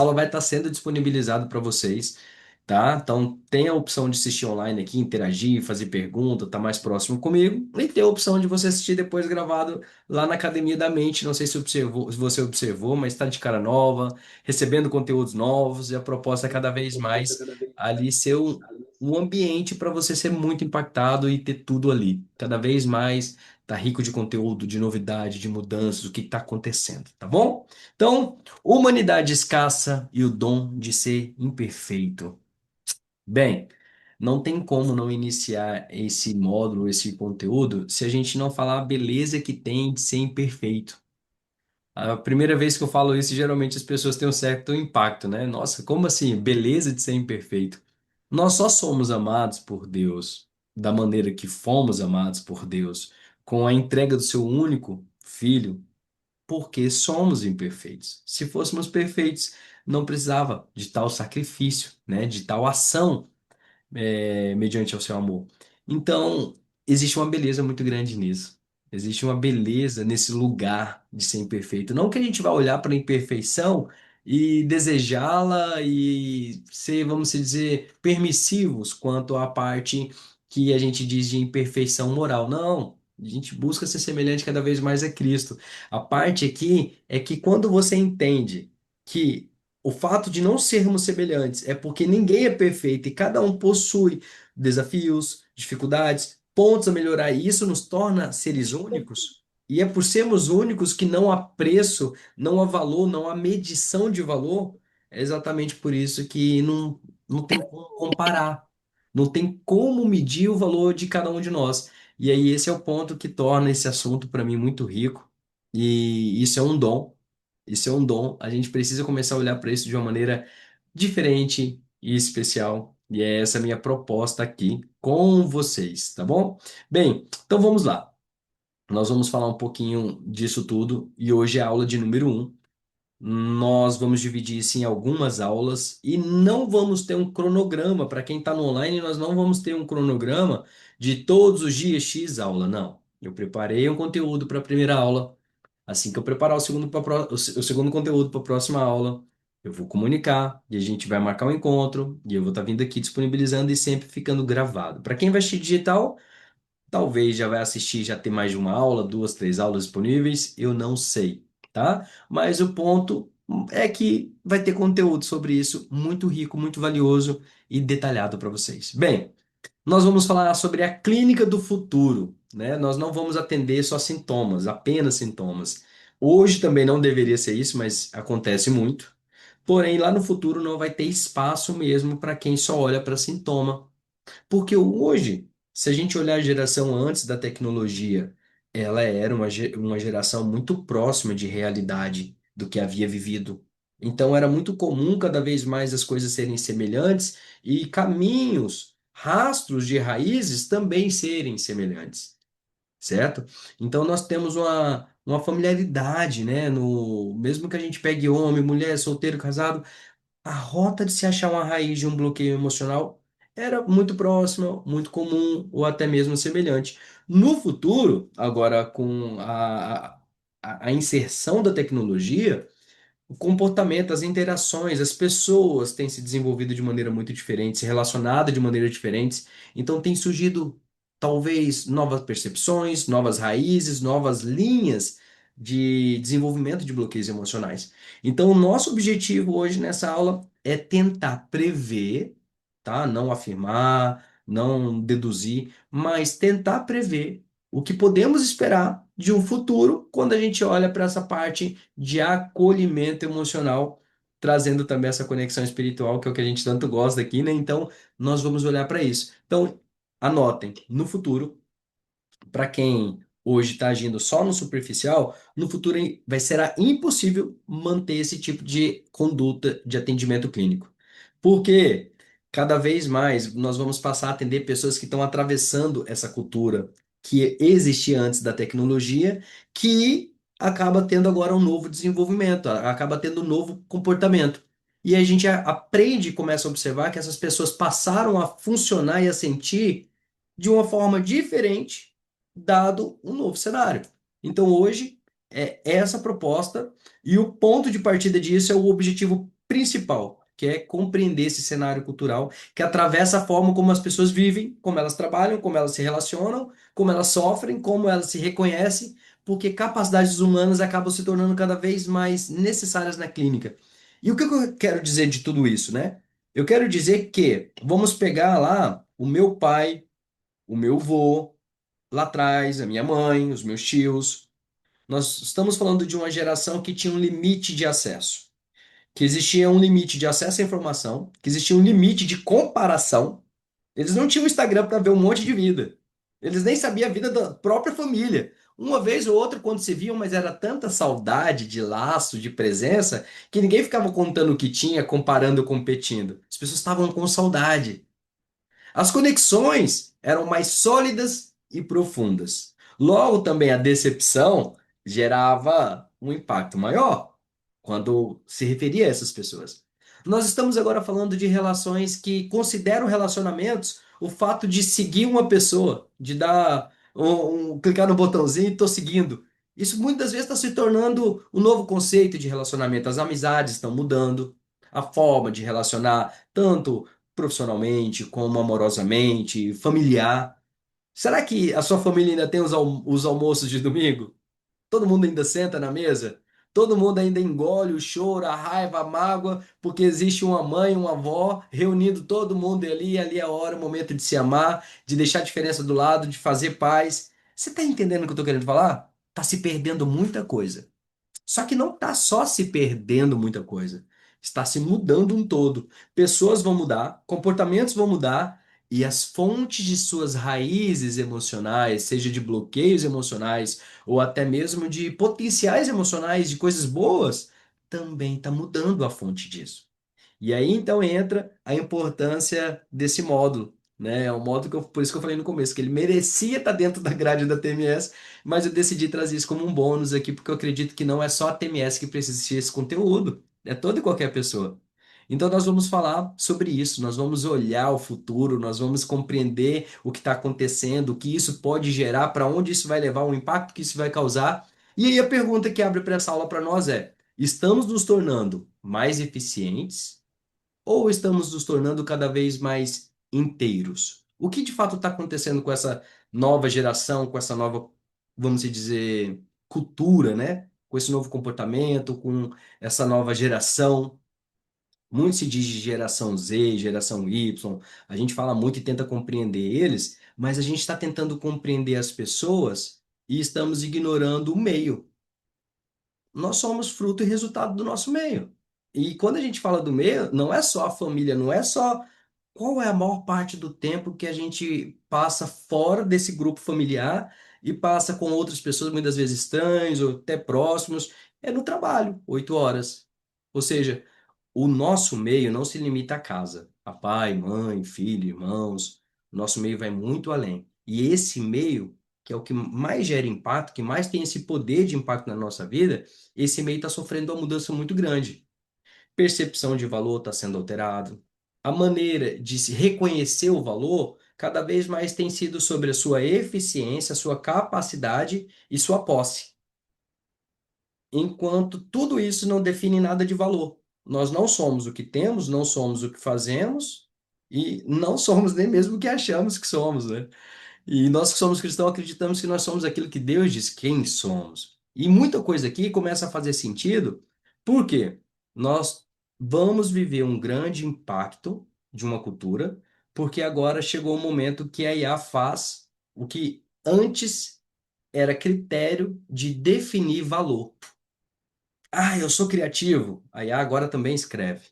aula vai estar sendo disponibilizado para vocês, tá? Então, tem a opção de assistir online aqui, interagir, fazer pergunta, tá mais próximo comigo, e tem a opção de você assistir depois gravado lá na Academia da Mente. Não sei se você observou, mas está de cara nova, recebendo conteúdos novos, e a proposta é cada vez mais ali ser um ambiente para você ser muito impactado e ter tudo ali. Cada vez mais tá rico de conteúdo, de novidade, de mudanças, o que está acontecendo, tá bom? Então, humanidade escassa e o dom de ser imperfeito. Bem, não tem como não iniciar esse módulo, esse conteúdo, se a gente não falar a beleza que tem de ser imperfeito. A primeira vez que eu falo isso, geralmente as pessoas têm um certo impacto, né? Nossa, como assim? Beleza de ser imperfeito. Nós só somos amados por Deus da maneira que fomos amados por Deus, com a entrega do seu único filho, porque somos imperfeitos. Se fôssemos perfeitos, não precisava de tal sacrifício, né? De tal ação mediante ao seu amor. Então, existe uma beleza muito grande nisso. Existe uma beleza nesse lugar de ser imperfeito. Não que a gente vá olhar para a imperfeição e desejá-la e ser, vamos dizer, permissivos quanto à parte que a gente diz de imperfeição moral. Não. A gente busca ser semelhante cada vez mais a Cristo. A parte aqui é que quando você entende que o fato de não sermos semelhantes é porque ninguém é perfeito e cada um possui desafios, dificuldades, pontos a melhorar, e isso nos torna seres únicos. E é por sermos únicos que não há preço, não há valor, não há medição de valor. É exatamente por isso que não tem como comparar, não tem como medir o valor de cada um de nós. E aí, esse é o ponto que torna esse assunto para mim muito rico. E isso é um dom. Isso é um dom. A gente precisa começar a olhar para isso de uma maneira diferente e especial. E é essa a minha proposta aqui com vocês, tá bom? Bem, então vamos lá. Nós vamos falar um pouquinho disso tudo e hoje é a aula de número um. Nós vamos dividir isso em algumas aulas e não vamos ter um cronograma. Para quem está no online, nós não vamos ter um cronograma de todos os dias X aula, não. Eu preparei um conteúdo para a primeira aula. Assim que eu preparar o segundo conteúdo para a próxima aula, eu vou comunicar e a gente vai marcar um encontro e eu vou estar vindo aqui disponibilizando e sempre ficando gravado. Para quem vai assistir digital, talvez já vai assistir, já ter mais de uma aula, duas, três aulas disponíveis, eu não sei, tá? Mas o ponto é que vai ter conteúdo sobre isso muito rico, muito valioso e detalhado para vocês. Bem, nós vamos falar sobre a clínica do futuro, né? Nós não vamos atender só sintomas, apenas sintomas. Hoje também não deveria ser isso, mas acontece muito. Porém, lá no futuro não vai ter espaço mesmo para quem só olha para sintoma. Porque hoje, se a gente olhar a geração antes da tecnologia, ela era uma geração muito próxima de realidade do que havia vivido. Então era muito comum cada vez mais as coisas serem semelhantes e caminhos, rastros de raízes também serem semelhantes, certo? Então nós temos uma familiaridade, né? No, mesmo que a gente pegue homem, mulher, solteiro, casado, a rota de se achar uma raiz de um bloqueio emocional era muito próxima, muito comum ou até mesmo semelhante. No futuro, agora com a inserção da tecnologia, o comportamento, as interações, as pessoas têm se desenvolvido de maneira muito diferente, se relacionado de maneira diferentes. Então, tem surgido talvez novas percepções, novas raízes, novas linhas de desenvolvimento de bloqueios emocionais. Então, o nosso objetivo hoje nessa aula é tentar prever, tá? Não afirmar, não deduzir, mas tentar prever o que podemos esperar de um futuro quando a gente olha para essa parte de acolhimento emocional, trazendo também essa conexão espiritual, que é o que a gente tanto gosta aqui, né? Então, nós vamos olhar para isso. Então, anotem, no futuro, para quem hoje está agindo só no superficial, no futuro vai ser impossível manter esse tipo de conduta de atendimento clínico. Porque cada vez mais nós vamos passar a atender pessoas que estão atravessando essa cultura que existia antes da tecnologia, que acaba tendo agora um novo desenvolvimento, acaba tendo um novo comportamento. E a gente aprende e começa a observar que essas pessoas passaram a funcionar e a sentir de uma forma diferente dado um novo cenário. Então, hoje, é essa proposta, e o ponto de partida disso é o objetivo principal, que é compreender esse cenário cultural que atravessa a forma como as pessoas vivem, como elas trabalham, como elas se relacionam, como elas sofrem, como elas se reconhecem, porque capacidades humanas acabam se tornando cada vez mais necessárias na clínica. E o que eu quero dizer de tudo isso, né? Eu quero dizer que vamos pegar lá o meu pai, o meu vô, lá atrás, a minha mãe, os meus tios. Nós estamos falando de uma geração que tinha um limite de acesso, que existia um limite de acesso à informação, que existia um limite de comparação. Eles não tinham Instagram para ver um monte de vida. Eles nem sabiam a vida da própria família. Uma vez ou outra, quando se viam, mas era tanta saudade de laço, de presença, que ninguém ficava contando o que tinha, comparando, competindo. As pessoas estavam com saudade. As conexões eram mais sólidas e profundas. Logo, também a decepção gerava um impacto maior quando se referia a essas pessoas. Nós estamos agora falando de relações que consideram relacionamentos o fato de seguir uma pessoa, de dar clicar no botãozinho e estou seguindo. Isso muitas vezes está se tornando um novo conceito de relacionamento. As amizades estão mudando, a forma de relacionar tanto profissionalmente, como amorosamente, familiar. Será que a sua família ainda tem os almoços de domingo? Todo mundo ainda senta na mesa? Todo mundo ainda engole o choro, a raiva, a mágoa, porque existe uma mãe, uma avó reunindo todo mundo ali, ali é a hora, o momento de se amar, de deixar a diferença do lado, de fazer paz. Você está entendendo o que eu estou querendo falar? Tá se perdendo muita coisa. Só que não está só se perdendo muita coisa, está se mudando um todo. Pessoas vão mudar, comportamentos vão mudar e as fontes de suas raízes emocionais, seja de bloqueios emocionais ou até mesmo de potenciais emocionais, de coisas boas, também está mudando a fonte disso. E aí então entra a importância desse módulo, né? É um módulo que por isso que eu falei no começo, que ele merecia estar dentro da grade da TMS, mas eu decidi trazer isso como um bônus aqui, porque eu acredito que não é só a TMS que precisa assistir esse conteúdo, é toda e qualquer pessoa. Então nós vamos falar sobre isso, nós vamos olhar o futuro, nós vamos compreender o que está acontecendo, o que isso pode gerar, para onde isso vai levar, o impacto que isso vai causar. E aí a pergunta que abre para essa aula para nós é: estamos nos tornando mais eficientes? Ou estamos nos tornando cada vez mais inteiros? O que de fato está acontecendo com essa nova geração, com essa nova, vamos dizer, cultura, né? Com esse novo comportamento, com essa nova geração. Muito se diz de geração Z, geração Y. A gente fala muito e tenta compreender eles, mas a gente está tentando compreender as pessoas e estamos ignorando o meio. Nós somos fruto e resultado do nosso meio. E quando a gente fala do meio, não é só a família, não é só qual é a maior parte do tempo que a gente passa fora desse grupo familiar e passa com outras pessoas, muitas vezes estranhos ou até próximos, é no trabalho, 8 horas. Ou seja, o nosso meio não se limita à casa, a pai, mãe, filho, irmãos. O nosso meio vai muito além. E esse meio, que é o que mais gera impacto, que mais tem esse poder de impacto na nossa vida, esse meio está sofrendo uma mudança muito grande. Percepção de valor está sendo alterado. A maneira de se reconhecer o valor cada vez mais tem sido sobre a sua eficiência, a sua capacidade e sua posse, enquanto tudo isso não define nada de valor. Nós não somos o que temos, não somos o que fazemos e não somos nem mesmo o que achamos que somos, né? E nós que somos cristãos acreditamos que nós somos aquilo que Deus diz quem somos. E muita coisa aqui começa a fazer sentido, porque nós vamos viver um grande impacto de uma cultura, porque agora chegou o momento que a IA faz o que antes era critério de definir valor. Ah, eu sou criativo. A IA agora também escreve.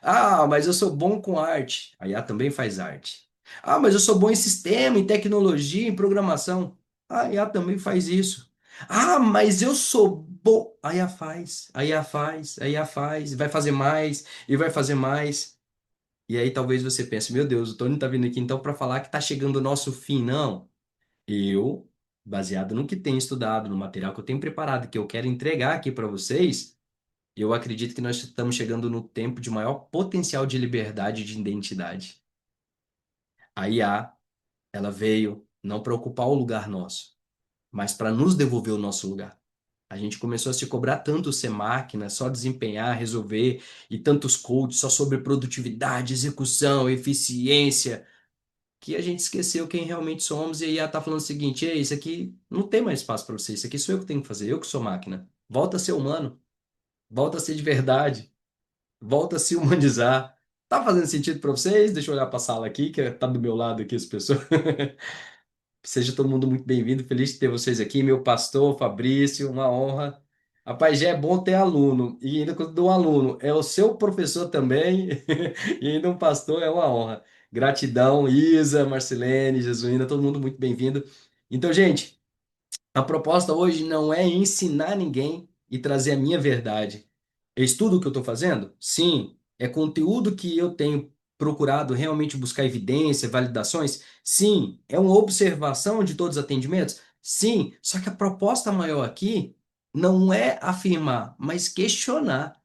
Ah, mas eu sou bom com arte. A IA também faz arte. Ah, mas eu sou bom em sistema, em tecnologia, em programação. A IA também faz isso. Ah, mas eu sou bom. A IA faz, a IA faz, a IA faz, vai fazer mais e vai fazer mais. E aí talvez você pense, meu Deus, o Tony tá vindo aqui então para falar que tá chegando o nosso fim. Não. Eu, baseado no que tenho estudado, no material que eu tenho preparado, que eu quero entregar aqui para vocês, eu acredito que nós estamos chegando no tempo de maior potencial de liberdade e de identidade. A IA, ela veio não para ocupar o lugar nosso, mas para nos devolver o nosso lugar. A gente começou a se cobrar tanto ser máquina, só desempenhar, resolver, e tantos coaches só sobre produtividade, execução, eficiência, que a gente esqueceu quem realmente somos e a IA tá falando o seguinte: ei, isso aqui não tem mais espaço para você, isso aqui sou eu que tenho que fazer, eu que sou máquina. Volta a ser humano, volta a ser de verdade, volta a se humanizar. Tá fazendo sentido para vocês? Deixa eu olhar para a sala aqui, que tá do meu lado aqui as pessoas. Seja todo mundo muito bem-vindo, feliz de ter vocês aqui, meu pastor Fabrício, uma honra. Rapaz, já é bom ter aluno, e ainda quando um aluno é o seu professor também, e ainda um pastor é uma honra. Gratidão, Isa, Marcelene, Jesuína, todo mundo muito bem-vindo. Então, gente, a proposta hoje não é ensinar ninguém e trazer a minha verdade. É estudo o que eu estou fazendo? Sim. É conteúdo que eu tenho procurado realmente buscar evidência, validações? Sim. É uma observação de todos os atendimentos? Sim. Só que a proposta maior aqui não é afirmar, mas questionar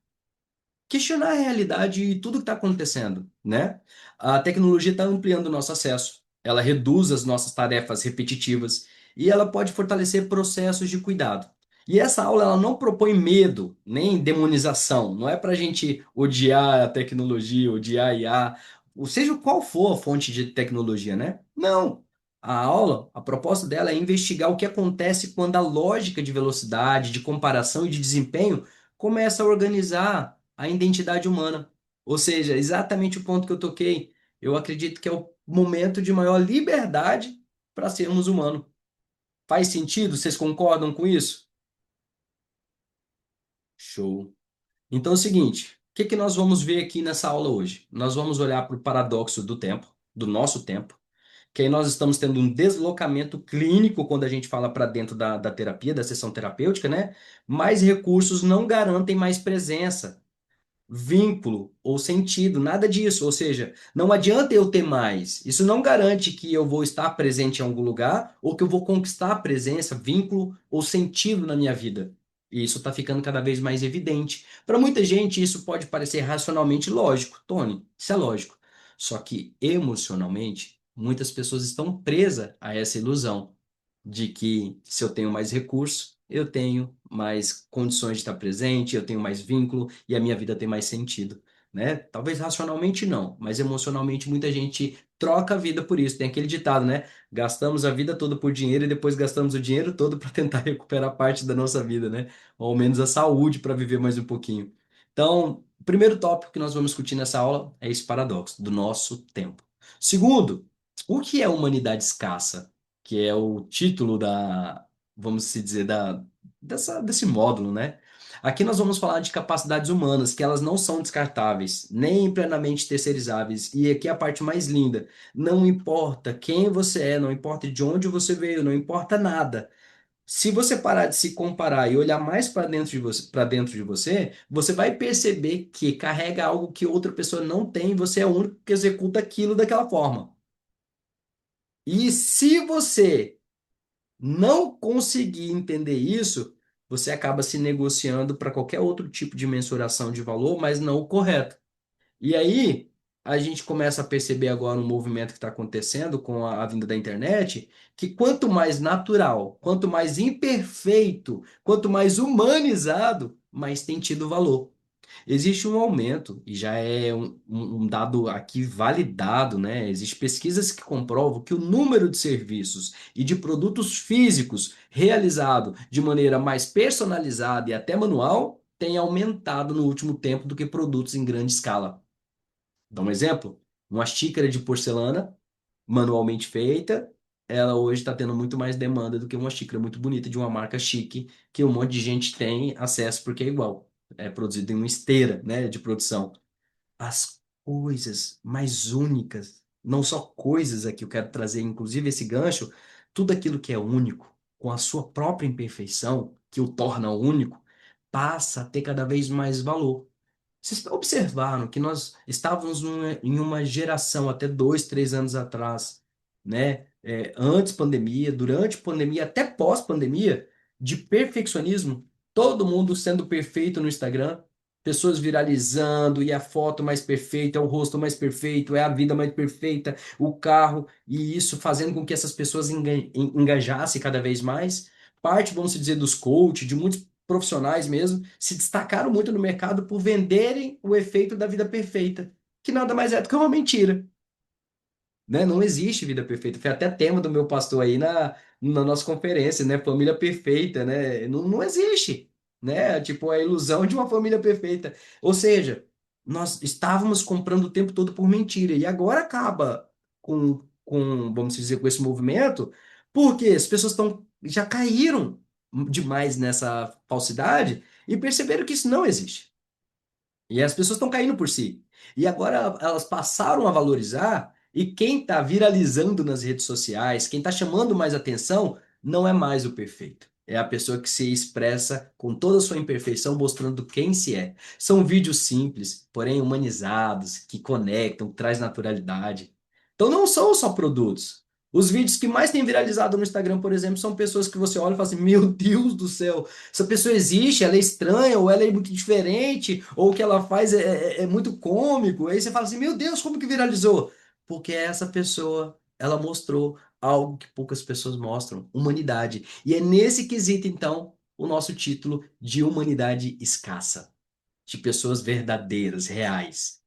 a realidade e tudo que está acontecendo, né? A tecnologia está ampliando o nosso acesso, ela reduz as nossas tarefas repetitivas e ela pode fortalecer processos de cuidado. E essa aula ela não propõe medo nem demonização, não é para a gente odiar a tecnologia, odiar a IA, ou seja qual for a fonte de tecnologia, né? Não. A aula, a proposta dela é investigar o que acontece quando a lógica de velocidade, de comparação e de desempenho começa a organizar a identidade humana. Ou seja, exatamente o ponto que eu toquei. Eu acredito que é o momento de maior liberdade para sermos humanos. Faz sentido? Vocês concordam com isso? Show. Então é o seguinte, o que que nós vamos ver aqui nessa aula hoje? Nós vamos olhar para o paradoxo do tempo, do nosso tempo, que aí nós estamos tendo um deslocamento clínico quando a gente fala para dentro da terapia, da sessão terapêutica, né? Mais recursos não garantem mais presença, vínculo ou sentido, nada disso. Ou seja, não adianta eu ter mais. Isso não garante que eu vou estar presente em algum lugar ou que eu vou conquistar presença, vínculo ou sentido na minha vida. E isso está ficando cada vez mais evidente. Para muita gente, isso pode parecer racionalmente lógico. Tony, isso é lógico. Só que emocionalmente, muitas pessoas estão presas a essa ilusão de que se eu tenho mais recurso, eu tenho mais condições de estar presente, eu tenho mais vínculo e a minha vida tem mais sentido, né? Talvez racionalmente não, mas emocionalmente muita gente troca a vida por isso. Tem aquele ditado, né? Gastamos a vida toda por dinheiro e depois gastamos o dinheiro todo para tentar recuperar parte da nossa vida, né? Ou ao menos a saúde para viver mais um pouquinho. Então, o primeiro tópico que nós vamos discutir nessa aula é esse paradoxo do nosso tempo. Segundo, o que é humanidade escassa? Que é o título da, vamos se dizer, desse módulo, né? Aqui nós vamos falar de capacidades humanas, que elas não são descartáveis, nem plenamente terceirizáveis. E aqui é a parte mais linda. Não importa quem você é, não importa de onde você veio, não importa nada. Se você parar de se comparar e olhar mais para dentro de você, você vai perceber que carrega algo que outra pessoa não tem, e você é o único que executa aquilo daquela forma. E se você não conseguir entender isso, você acaba se negociando para qualquer outro tipo de mensuração de valor, mas não o correto. E aí, a gente começa a perceber agora um movimento que está acontecendo com a vinda da internet, que quanto mais natural, quanto mais imperfeito, quanto mais humanizado, mais tem tido valor. Existe um aumento, e já é um dado aqui validado, né? Existem pesquisas que comprovam que o número de serviços e de produtos físicos realizado de maneira mais personalizada e até manual tem aumentado no último tempo do que produtos em grande escala. Dá um exemplo: uma xícara de porcelana manualmente feita, ela hoje está tendo muito mais demanda do que uma xícara muito bonita de uma marca chique que um monte de gente tem acesso porque é igual. É produzido em uma esteira, né, de produção. As coisas mais únicas, não só coisas aqui, eu quero trazer inclusive esse gancho, tudo aquilo que é único, com a sua própria imperfeição, que o torna único, passa a ter cada vez mais valor. Vocês observaram que nós estávamos em uma geração até 2, 3 anos atrás, né? Antes pandemia, durante pandemia, até pós-pandemia, de perfeccionismo, todo mundo sendo perfeito no Instagram, pessoas viralizando, e a foto mais perfeita, é o rosto mais perfeito, é a vida mais perfeita, o carro, e isso fazendo com que essas pessoas engajassem cada vez mais. Parte, vamos dizer, dos coaches, de muitos profissionais mesmo, se destacaram muito no mercado por venderem o efeito da vida perfeita, que nada mais é do que uma mentira, né? Não existe vida perfeita. Foi até tema do meu pastor aí na nossa conferência, né? Família perfeita, né? Não existe, né? Tipo, a ilusão de uma família perfeita. Ou seja, nós estávamos comprando o tempo todo por mentira e agora acaba vamos dizer, com esse movimento, porque as pessoas já caíram demais nessa falsidade e perceberam que isso não existe. E as pessoas estão caindo por si. E agora elas passaram a valorizar, e quem está viralizando nas redes sociais, quem está chamando mais atenção, não é mais o perfeito. É a pessoa que se expressa com toda a sua imperfeição, mostrando quem se é. São vídeos simples, porém humanizados, que conectam, que traz naturalidade. Então não são só produtos. Os vídeos que mais têm viralizado no Instagram, por exemplo, são pessoas que você olha e fala assim: Meu Deus do céu, essa pessoa existe, ela é estranha, ou ela é muito diferente, ou o que ela faz é muito cômico. Aí você fala assim, meu Deus, como que viralizou? Porque essa pessoa, ela mostrou algo que poucas pessoas mostram, humanidade. E é nesse quesito, então, o nosso título de humanidade escassa, de pessoas verdadeiras, reais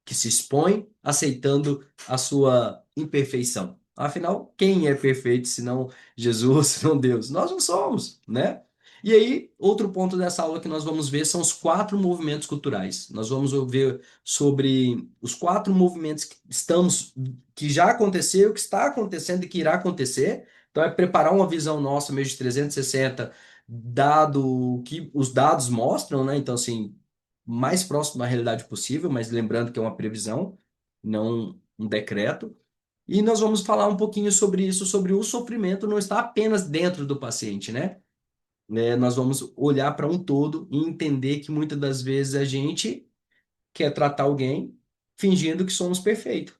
que se expõe aceitando a sua imperfeição. Afinal, quem é perfeito senão Jesus, senão Deus? Nós não somos, né? E aí, outro ponto dessa aula que nós vamos ver são os quatro movimentos culturais. Nós vamos ver sobre os quatro movimentos que já aconteceu, que está acontecendo e que irá acontecer. Então, é preparar uma visão nossa, meio de 360, dado o que os dados mostram, né? Então, assim, mais próximo da realidade possível, mas lembrando que é uma previsão, não um decreto. E nós vamos falar um pouquinho sobre isso, sobre o sofrimento não está apenas dentro do paciente, né? Nós vamos olhar para um todo e entender que muitas das vezes a gente quer tratar alguém fingindo que somos perfeitos.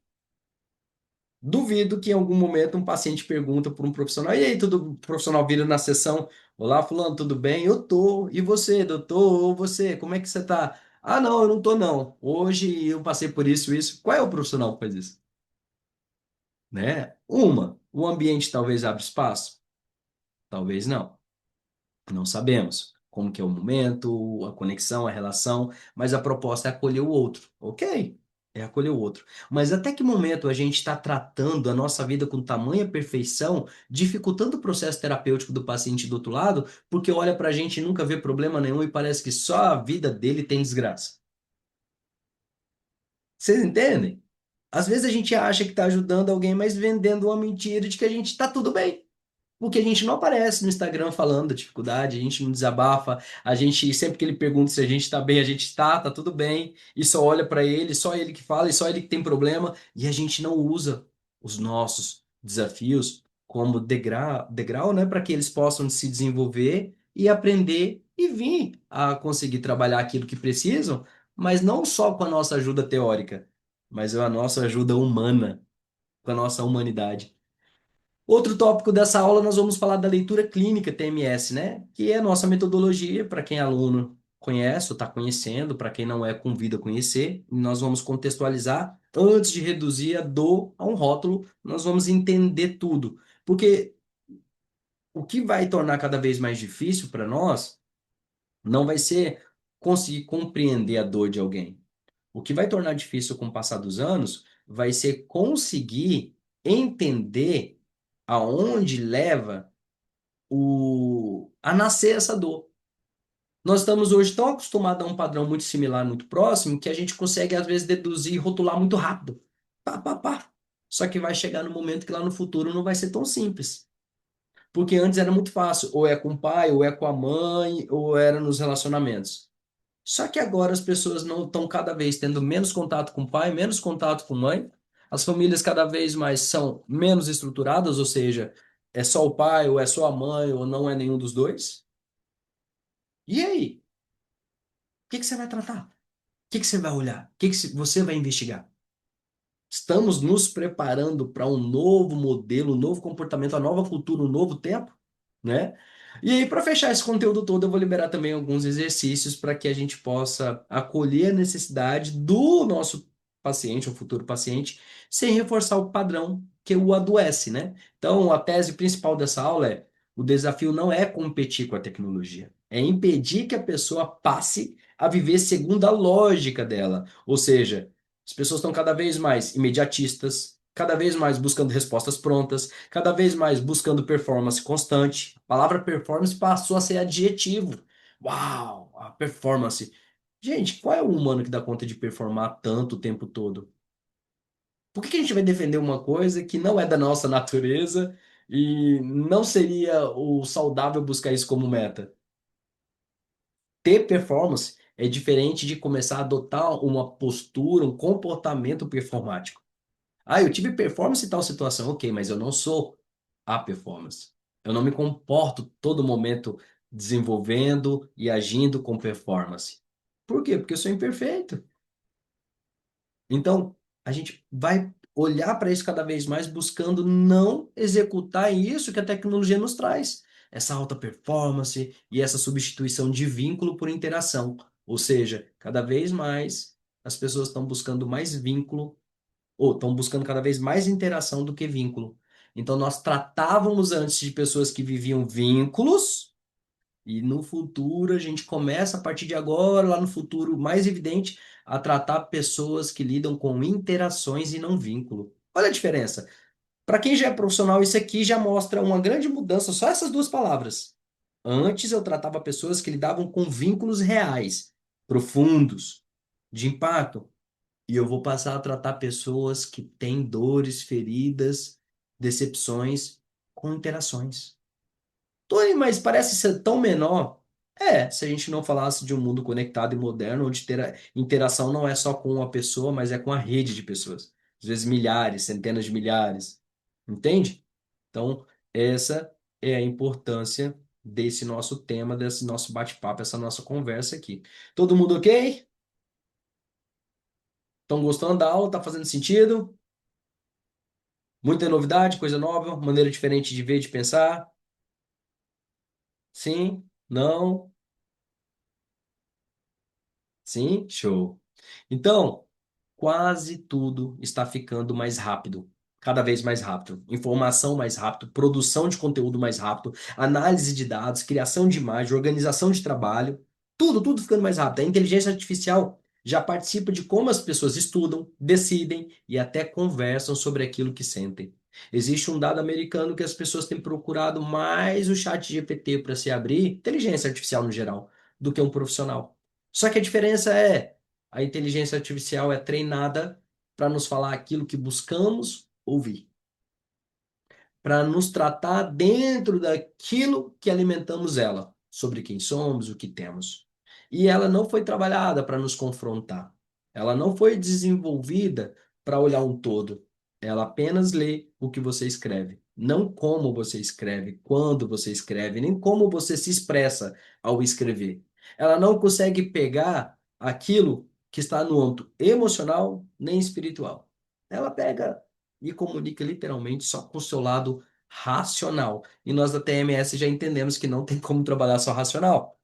Duvido que em algum momento um paciente pergunta para um profissional, e aí, tudo, o profissional vira na sessão, olá, fulano, tudo bem? Eu tô. E você, doutor? Ou você, como é que você tá? Ah, não, eu não tô, não. Hoje eu passei por isso. Qual é o profissional que faz isso? Né? O ambiente talvez abra espaço? Talvez não. Não sabemos como que é o momento, a conexão, a relação, mas a proposta é acolher o outro. Ok, é acolher o outro. Mas até que momento a gente está tratando a nossa vida com tamanha perfeição, dificultando o processo terapêutico do paciente do outro lado, porque olha para a gente e nunca vê problema nenhum e parece que só a vida dele tem desgraça. Vocês entendem? Às vezes a gente acha que está ajudando alguém, mas vendendo uma mentira de que a gente está tudo bem. Porque a gente não aparece no Instagram falando da dificuldade, a gente não desabafa, a gente, sempre que ele pergunta se a gente tá bem, a gente tá tudo bem, e só olha para ele, só ele que fala, e só ele que tem problema, e a gente não usa os nossos desafios como degrau, né, para que eles possam se desenvolver e aprender e vir a conseguir trabalhar aquilo que precisam, mas não só com a nossa ajuda teórica, mas a nossa ajuda humana, com a nossa humanidade. Outro tópico dessa aula, nós vamos falar da leitura clínica TMS, né? Que é a nossa metodologia, para quem é aluno conhece ou está conhecendo, para quem não é, convida a conhecer. E nós vamos contextualizar antes de reduzir a dor a um rótulo, nós vamos entender tudo. Porque o que vai tornar cada vez mais difícil para nós não vai ser conseguir compreender a dor de alguém. O que vai tornar difícil com o passar dos anos vai ser conseguir entender aonde leva a nascer essa dor. Nós estamos hoje tão acostumados a um padrão muito similar, muito próximo, que a gente consegue, às vezes, deduzir e rotular muito rápido. Pá, pá, pá. Só que vai chegar no momento que lá no futuro não vai ser tão simples. Porque antes era muito fácil, ou é com o pai, ou é com a mãe, ou era nos relacionamentos. Só que agora as pessoas não estão cada vez tendo menos contato com o pai, menos contato com a mãe. As famílias cada vez mais são menos estruturadas, ou seja, é só o pai, ou é só a mãe, ou não é nenhum dos dois. E aí? O que que você vai tratar? O que que você vai olhar? O que que você vai investigar? Estamos nos preparando para um novo modelo, um novo comportamento, uma nova cultura, um novo tempo, né? E aí, para fechar esse conteúdo todo, eu vou liberar também alguns exercícios para que a gente possa acolher a necessidade do nosso paciente, um futuro paciente, sem reforçar o padrão que o adoece, né? Então, a tese principal dessa aula é: o desafio não é competir com a tecnologia, é impedir que a pessoa passe a viver segundo a lógica dela. Ou seja, as pessoas estão cada vez mais imediatistas, cada vez mais buscando respostas prontas, cada vez mais buscando performance constante. A palavra performance passou a ser adjetivo. Uau, a performance. Gente, qual é o humano que dá conta de performar tanto o tempo todo? Por que que a gente vai defender uma coisa que não é da nossa natureza e não seria o saudável buscar isso como meta? Ter performance é diferente de começar a adotar uma postura, um comportamento performático. Ah, eu tive performance em tal situação, ok, mas eu não sou a performance. Eu não me comporto todo momento desenvolvendo e agindo com performance. Por quê? Porque eu sou imperfeito. Então, a gente vai olhar para isso cada vez mais, buscando não executar isso que a tecnologia nos traz. Essa alta performance e essa substituição de vínculo por interação. Ou seja, cada vez mais as pessoas estão buscando mais vínculo, ou estão buscando cada vez mais interação do que vínculo. Então, nós tratávamos antes de pessoas que viviam vínculos e no futuro, a gente começa, a partir de agora, lá no futuro mais evidente, a tratar pessoas que lidam com interações e não vínculo. Olha a diferença. Para quem já é profissional, isso aqui já mostra uma grande mudança, só essas duas palavras. Antes eu tratava pessoas que lidavam com vínculos reais, profundos, de impacto. E eu vou passar a tratar pessoas que têm dores, feridas, decepções com interações. Tony, mas parece ser tão menor. É, se a gente não falasse de um mundo conectado e moderno, onde ter a interação não é só com uma pessoa, mas é com a rede de pessoas. Às vezes milhares, centenas de milhares. Entende? Então, essa é a importância desse nosso tema, desse nosso bate-papo, essa nossa conversa aqui. Todo mundo ok? Estão gostando da aula? Tá fazendo sentido? Muita novidade, coisa nova, maneira diferente de ver, de pensar? Sim? Não? Sim? Show. Então, quase tudo está ficando mais rápido, cada vez mais rápido. Informação mais rápido, produção de conteúdo mais rápido, análise de dados, criação de imagem, organização de trabalho, tudo ficando mais rápido. A inteligência artificial já participa de como as pessoas estudam, decidem e até conversam sobre aquilo que sentem. Existe um dado americano que as pessoas têm procurado mais o chat GPT para se abrir, inteligência artificial no geral, do que um profissional. Só que a diferença é a inteligência artificial é treinada para nos falar aquilo que buscamos ouvir, para nos tratar dentro daquilo que alimentamos ela, sobre quem somos, o que temos. E ela não foi trabalhada para nos confrontar. Ela não foi desenvolvida para olhar um todo. Ela apenas lê o que você escreve, não como você escreve, quando você escreve, nem como você se expressa ao escrever. Ela não consegue pegar aquilo que está no âmbito emocional nem espiritual. Ela pega e comunica literalmente só com o seu lado racional. E nós da TMS já entendemos que não tem como trabalhar só racional.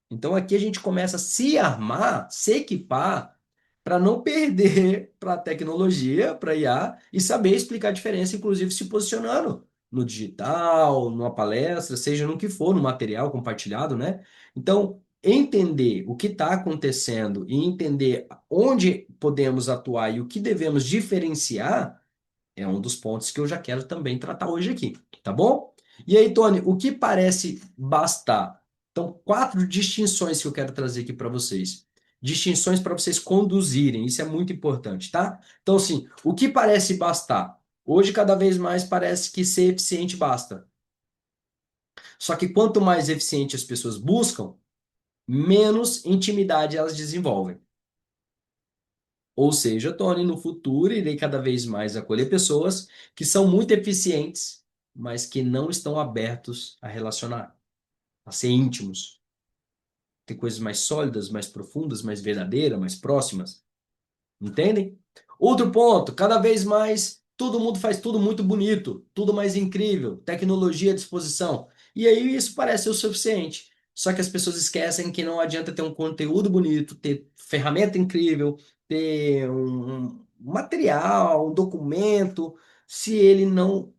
Então aqui a gente começa a se armar, se equipar, para não perder para a tecnologia, para IA, e saber explicar a diferença, inclusive se posicionando no digital, numa palestra, seja no que for, no material compartilhado, né? Então, entender o que está acontecendo e entender onde podemos atuar e o que devemos diferenciar é um dos pontos que eu já quero também tratar hoje aqui, tá bom? E aí, Tony, o que parece bastar? Então, quatro distinções que eu quero trazer aqui para vocês. Distinções para vocês conduzirem, isso é muito importante, tá? Então, assim, o que parece bastar? Hoje, cada vez mais parece que ser eficiente basta. Só que quanto mais eficiente as pessoas buscam, menos intimidade elas desenvolvem. Ou seja, Tony, no futuro irei cada vez mais acolher pessoas que são muito eficientes, mas que não estão abertos a relacionar, a ser íntimos, ter coisas mais sólidas, mais profundas, mais verdadeiras, mais próximas. Entendem? Outro ponto, cada vez mais todo mundo faz tudo muito bonito, tudo mais incrível, tecnologia à disposição. E aí isso parece o suficiente. Só que as pessoas esquecem que não adianta ter um conteúdo bonito, ter ferramenta incrível, ter um material, um documento, se ele não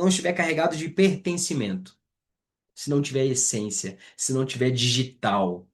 estiver carregado de pertencimento. se não tiver essência, se não tiver digital,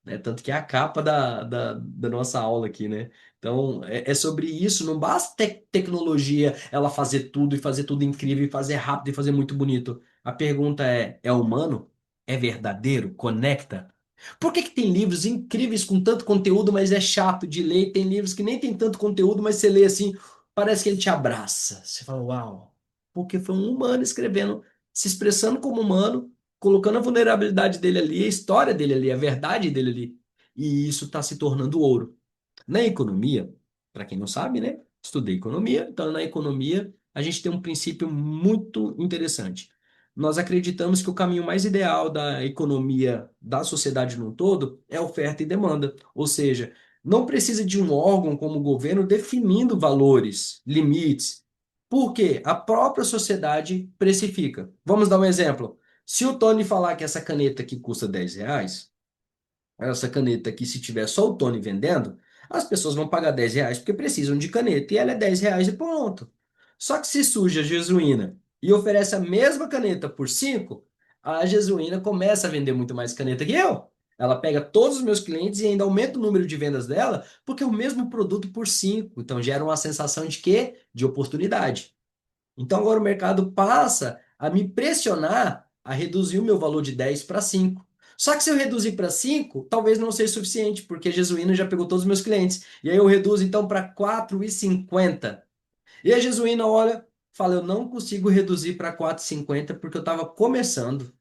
né? Tanto que é a capa da nossa aula aqui, né? Então, é sobre isso. Não basta tecnologia, ela fazer tudo incrível, e fazer rápido e fazer muito bonito. A pergunta é humano? É verdadeiro? Conecta? Por que que tem livros incríveis com tanto conteúdo, mas é chato de ler? E tem livros que nem tem tanto conteúdo, mas você lê assim, parece que ele te abraça. Você fala, uau, porque foi um humano escrevendo, se expressando como humano, colocando a vulnerabilidade dele ali, a história dele ali, a verdade dele ali. E isso está se tornando ouro. Na economia, para quem não sabe, né? Estudei economia, então na economia a gente tem um princípio muito interessante. Nós acreditamos que o caminho mais ideal da economia da sociedade no todo é oferta e demanda, ou seja, não precisa de um órgão como o governo definindo valores, limites, porque a própria sociedade precifica. Vamos dar um exemplo. Se o Tony falar que essa caneta aqui custa R$ 10, essa caneta aqui, se tiver só o Tony vendendo, as pessoas vão pagar R$ 10 porque precisam de caneta e ela é R$ 10 e pronto. Só que se surge a Jesuína e oferece a mesma caneta por 5, a Jesuína começa a vender muito mais caneta que eu. Ela pega todos os meus clientes e ainda aumenta o número de vendas dela, porque é o mesmo produto por 5. Então gera uma sensação de quê? De oportunidade. Então agora o mercado passa a me pressionar a reduzir o meu valor de 10 para 5. Só que se eu reduzir para 5, talvez não seja suficiente, porque a Jesuína já pegou todos os meus clientes. E aí eu reduzo então para 4,50. E a Jesuína olha, fala, eu não consigo reduzir para 4,50 porque eu estava começando.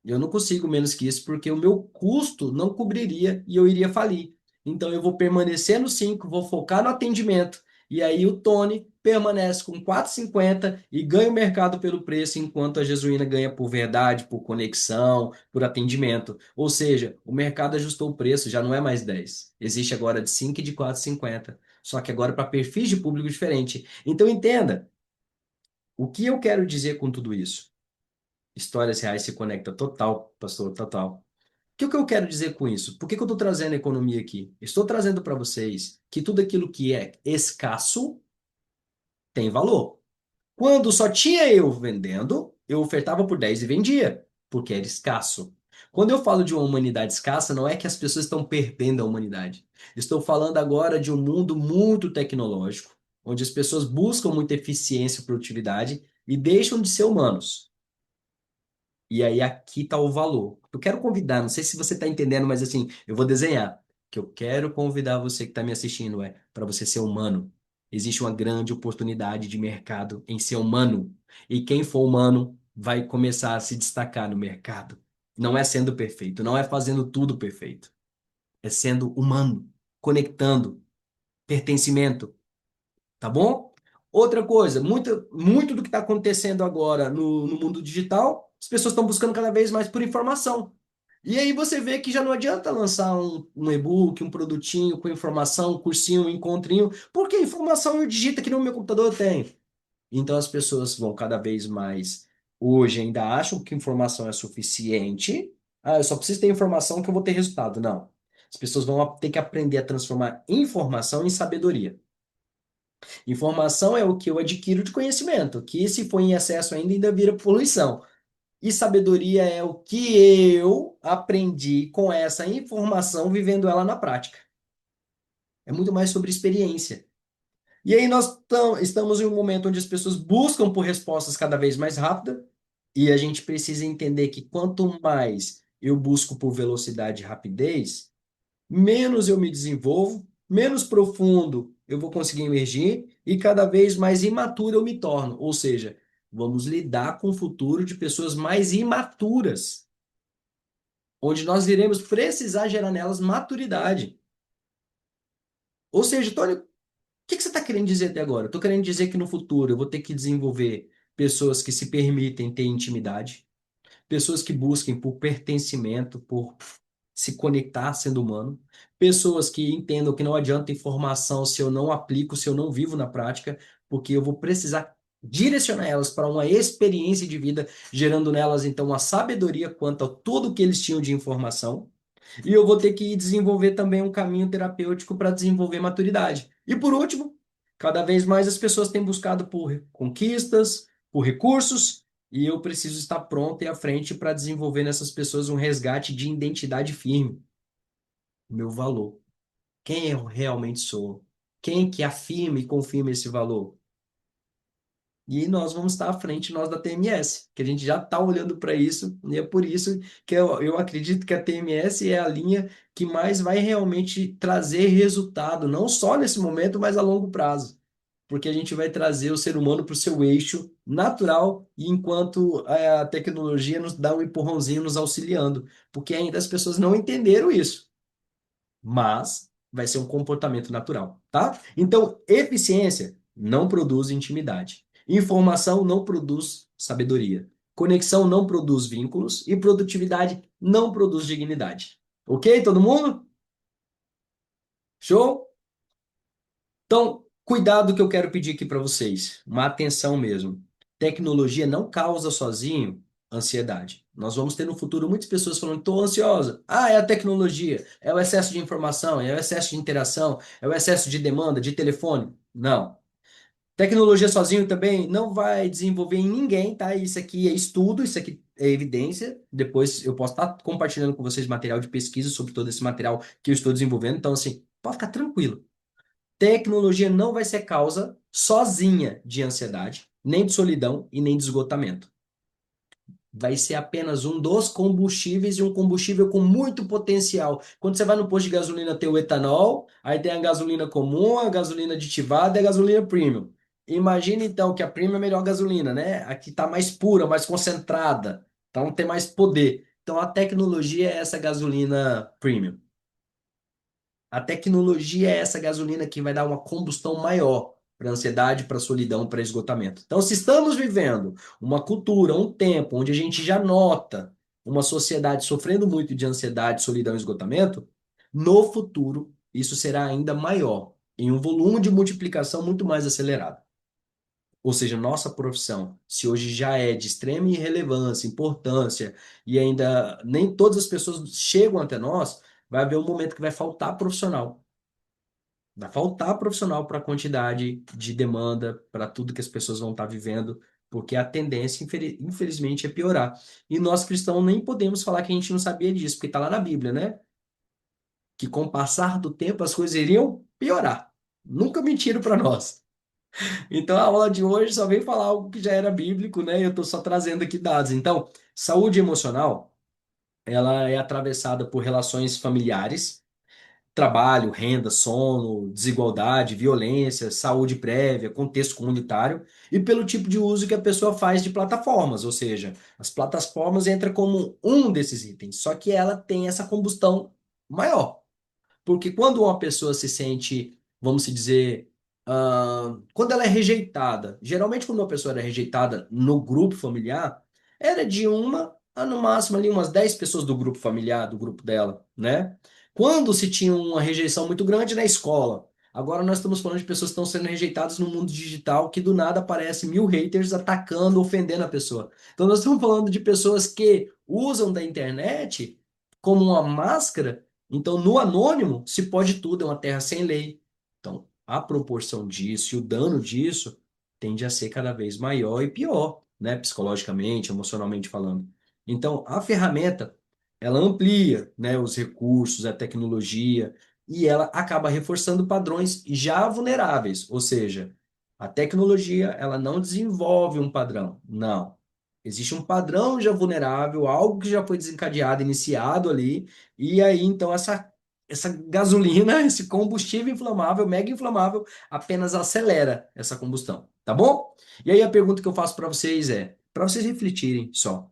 Eu não consigo menos que isso, porque o meu custo não cobriria e eu iria falir. Então eu vou permanecer no 5, vou focar no atendimento. E aí o Tony permanece com 4,50 e ganha o mercado pelo preço, enquanto a Jesuína ganha por verdade, por conexão, por atendimento. Ou seja, o mercado ajustou o preço, já não é mais 10. Existe agora de 5 e de 4,50. Só que agora para perfis de público diferente. Então entenda, o que eu quero dizer com tudo isso? Histórias reais se conecta total, pastor, total. O que eu quero dizer com isso? Por que que eu estou trazendo a economia aqui? Estou trazendo para vocês que tudo aquilo que é escasso tem valor. Quando só tinha eu vendendo, eu ofertava por 10 e vendia, porque era escasso. Quando eu falo de uma humanidade escassa, não é que as pessoas estão perdendo a humanidade. Estou falando agora de um mundo muito tecnológico, onde as pessoas buscam muita eficiência e produtividade e deixam de ser humanos. E aí aqui está o valor. Eu quero convidar, não sei se você está entendendo, mas assim, eu vou desenhar. Que eu quero convidar você que está me assistindo é para você ser humano. Existe uma grande oportunidade de mercado em ser humano. E quem for humano vai começar a se destacar no mercado. Não é sendo perfeito, não é fazendo tudo perfeito. É sendo humano, conectando, pertencimento. Tá bom? Outra coisa, muito do que está acontecendo agora no mundo digital, as pessoas estão buscando cada vez mais por informação. E aí você vê que já não adianta lançar um e-book, um produtinho com informação, um cursinho, um encontrinho, porque informação eu digito aqui no meu computador eu tenho. Então as pessoas vão cada vez mais, hoje ainda acham que informação é suficiente. Ah, eu só preciso ter informação que eu vou ter resultado. Não. As pessoas vão ter que aprender a transformar informação em sabedoria. Informação é o que eu adquiro de conhecimento, que se for em excesso ainda vira poluição. E sabedoria é o que eu aprendi com essa informação vivendo ela na prática. É muito mais sobre experiência. E aí nós estamos em um momento onde as pessoas buscam por respostas cada vez mais rápidas e a gente precisa entender que quanto mais eu busco por velocidade e rapidez, menos eu me desenvolvo, menos profundo eu vou conseguir emergir e cada vez mais imaturo eu me torno. Ou seja, vamos lidar com o futuro de pessoas mais imaturas, onde nós iremos precisar gerar nelas maturidade. Ou seja, Tony, o que você está querendo dizer até agora? Estou querendo dizer que no futuro eu vou ter que desenvolver pessoas que se permitem ter intimidade, pessoas que busquem por pertencimento, por se conectar sendo humano, pessoas que entendam que não adianta informação se eu não aplico, se eu não vivo na prática, porque eu vou precisar direcionar elas para uma experiência de vida, gerando nelas então uma sabedoria quanto a tudo que eles tinham de informação, e eu vou ter que desenvolver também um caminho terapêutico para desenvolver maturidade. E por último, cada vez mais as pessoas têm buscado por conquistas, por recursos, e eu preciso estar pronto e à frente para desenvolver nessas pessoas um resgate de identidade firme, meu valor. Quem eu realmente sou? Quem que afirma e confirma esse valor? E nós vamos estar à frente, nós da TMS, que a gente já está olhando para isso, e é por isso que eu acredito que a TMS é a linha que mais vai realmente trazer resultado, não só nesse momento, mas a longo prazo. Porque a gente vai trazer o ser humano para o seu eixo natural, e enquanto a tecnologia nos dá um empurrãozinho nos auxiliando, porque ainda as pessoas não entenderam isso, mas vai ser um comportamento natural, tá? Então, eficiência não produz intimidade. Informação não produz sabedoria. Conexão não produz vínculos e produtividade não produz dignidade. Ok, todo mundo? Show? Então, cuidado que eu quero pedir aqui para vocês, uma atenção mesmo. Tecnologia não causa sozinho ansiedade. Nós vamos ter no futuro muitas pessoas falando, estou ansiosa. Ah, é a tecnologia, é o excesso de informação, é o excesso de interação, é o excesso de demanda, de telefone. Não. Tecnologia sozinho também não vai desenvolver em ninguém, tá? Isso aqui é estudo, isso aqui é evidência. Depois eu posso estar compartilhando com vocês material de pesquisa sobre todo esse material que eu estou desenvolvendo. Então, assim, pode ficar tranquilo. Tecnologia não vai ser causa sozinha de ansiedade, nem de solidão e nem de esgotamento. Vai ser apenas um dos combustíveis e um combustível com muito potencial. Quando você vai no posto de gasolina, tem o etanol, aí tem a gasolina comum, a gasolina aditivada e a gasolina premium. Imagina então que a premium é a melhor gasolina, né? Aqui está mais pura, mais concentrada, então tem mais poder. Então a tecnologia é essa gasolina premium. A tecnologia é essa gasolina que vai dar uma combustão maior para ansiedade, para solidão, para esgotamento. Então, se estamos vivendo uma cultura, um tempo onde a gente já nota uma sociedade sofrendo muito de ansiedade, solidão e esgotamento, no futuro isso será ainda maior, em um volume de multiplicação muito mais acelerado. Ou seja, nossa profissão, se hoje já é de extrema relevância, importância, e ainda nem todas as pessoas chegam até nós, vai haver um momento que vai faltar profissional. Vai faltar profissional para a quantidade de demanda, para tudo que as pessoas vão estar vivendo, porque a tendência, infelizmente, é piorar. E nós cristãos nem podemos falar que a gente não sabia disso, porque está lá na Bíblia, né? Que com o passar do tempo as coisas iriam piorar. Nunca mentiram para nós. Então a aula de hoje só veio falar algo que já era bíblico, né? Eu estou só trazendo aqui dados. Então, saúde emocional, ela é atravessada por relações familiares, trabalho, renda, sono, desigualdade, violência, saúde prévia, contexto comunitário e pelo tipo de uso que a pessoa faz de plataformas, ou seja, as plataformas entram como um desses itens, só que ela tem essa combustão maior. Porque quando uma pessoa se sente, vamos se dizer, quando ela é rejeitada, geralmente quando uma pessoa era rejeitada no grupo familiar, era de uma a no máximo ali umas 10 pessoas do grupo familiar, do grupo dela, né? Quando se tinha uma rejeição muito grande na escola, agora nós estamos falando de pessoas que estão sendo rejeitadas no mundo digital, que do nada aparece 1.000 haters atacando, ofendendo a pessoa. Então nós estamos falando de pessoas que usam da internet como uma máscara, então, no anônimo, se pode tudo, é uma terra sem lei. Então, a proporção disso e o dano disso tende a ser cada vez maior e pior, né? Psicologicamente, emocionalmente falando. Então, a ferramenta, ela amplia, né, os recursos, a tecnologia, e ela acaba reforçando padrões já vulneráveis. Ou seja, a tecnologia, ela não desenvolve um padrão. Não. Existe um padrão já vulnerável, algo que já foi desencadeado, iniciado ali, e aí, então, essa gasolina, esse combustível inflamável, mega inflamável, apenas acelera essa combustão, tá bom? E aí a pergunta que eu faço para vocês é, para vocês refletirem só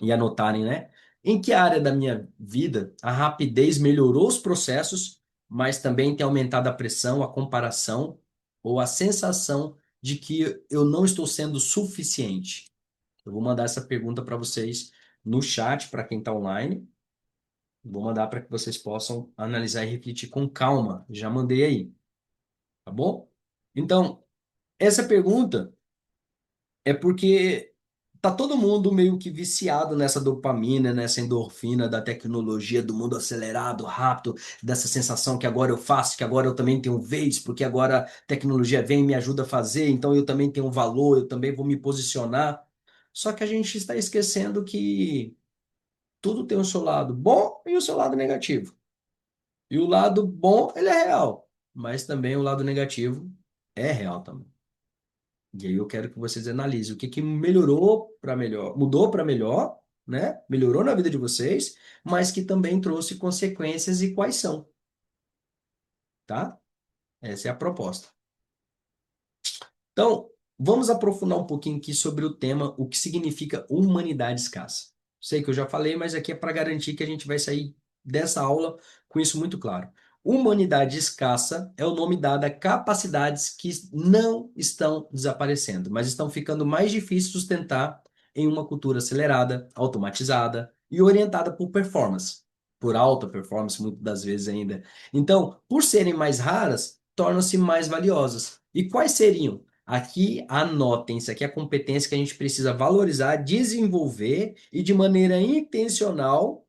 e anotarem, né? Em que área da minha vida a rapidez melhorou os processos, mas também tem aumentado a pressão, a comparação ou a sensação de que eu não estou sendo suficiente? Eu vou mandar essa pergunta para vocês no chat, para quem está online. Vou mandar para que vocês possam analisar e refletir com calma. Já mandei aí, tá bom? Então, essa pergunta é porque tá todo mundo meio que viciado nessa dopamina, nessa endorfina da tecnologia, do mundo acelerado, rápido, dessa sensação que agora eu faço, que agora eu também tenho vez, porque agora a tecnologia vem e me ajuda a fazer, então eu também tenho valor, eu também vou me posicionar. Só que a gente está esquecendo que tudo tem o seu lado bom e o seu lado negativo. E o lado bom, ele é real, mas também o lado negativo é real também. E aí eu quero que vocês analisem o que que melhorou para melhor, mudou para melhor, né? Melhorou na vida de vocês, mas que também trouxe consequências e quais são, tá? Essa é a proposta. Então, vamos aprofundar um pouquinho aqui sobre o tema, o que significa humanidade escassa. Sei que eu já falei, mas aqui é para garantir que a gente vai sair dessa aula com isso muito claro. Humanidade escassa é o nome dado a capacidades que não estão desaparecendo, mas estão ficando mais difíceis de sustentar em uma cultura acelerada, automatizada e orientada por performance, por alta performance, muitas das vezes ainda. Então, por serem mais raras, tornam-se mais valiosas. E quais seriam? Aqui, anotem, isso aqui é a competência que a gente precisa valorizar, desenvolver e, de maneira intencional,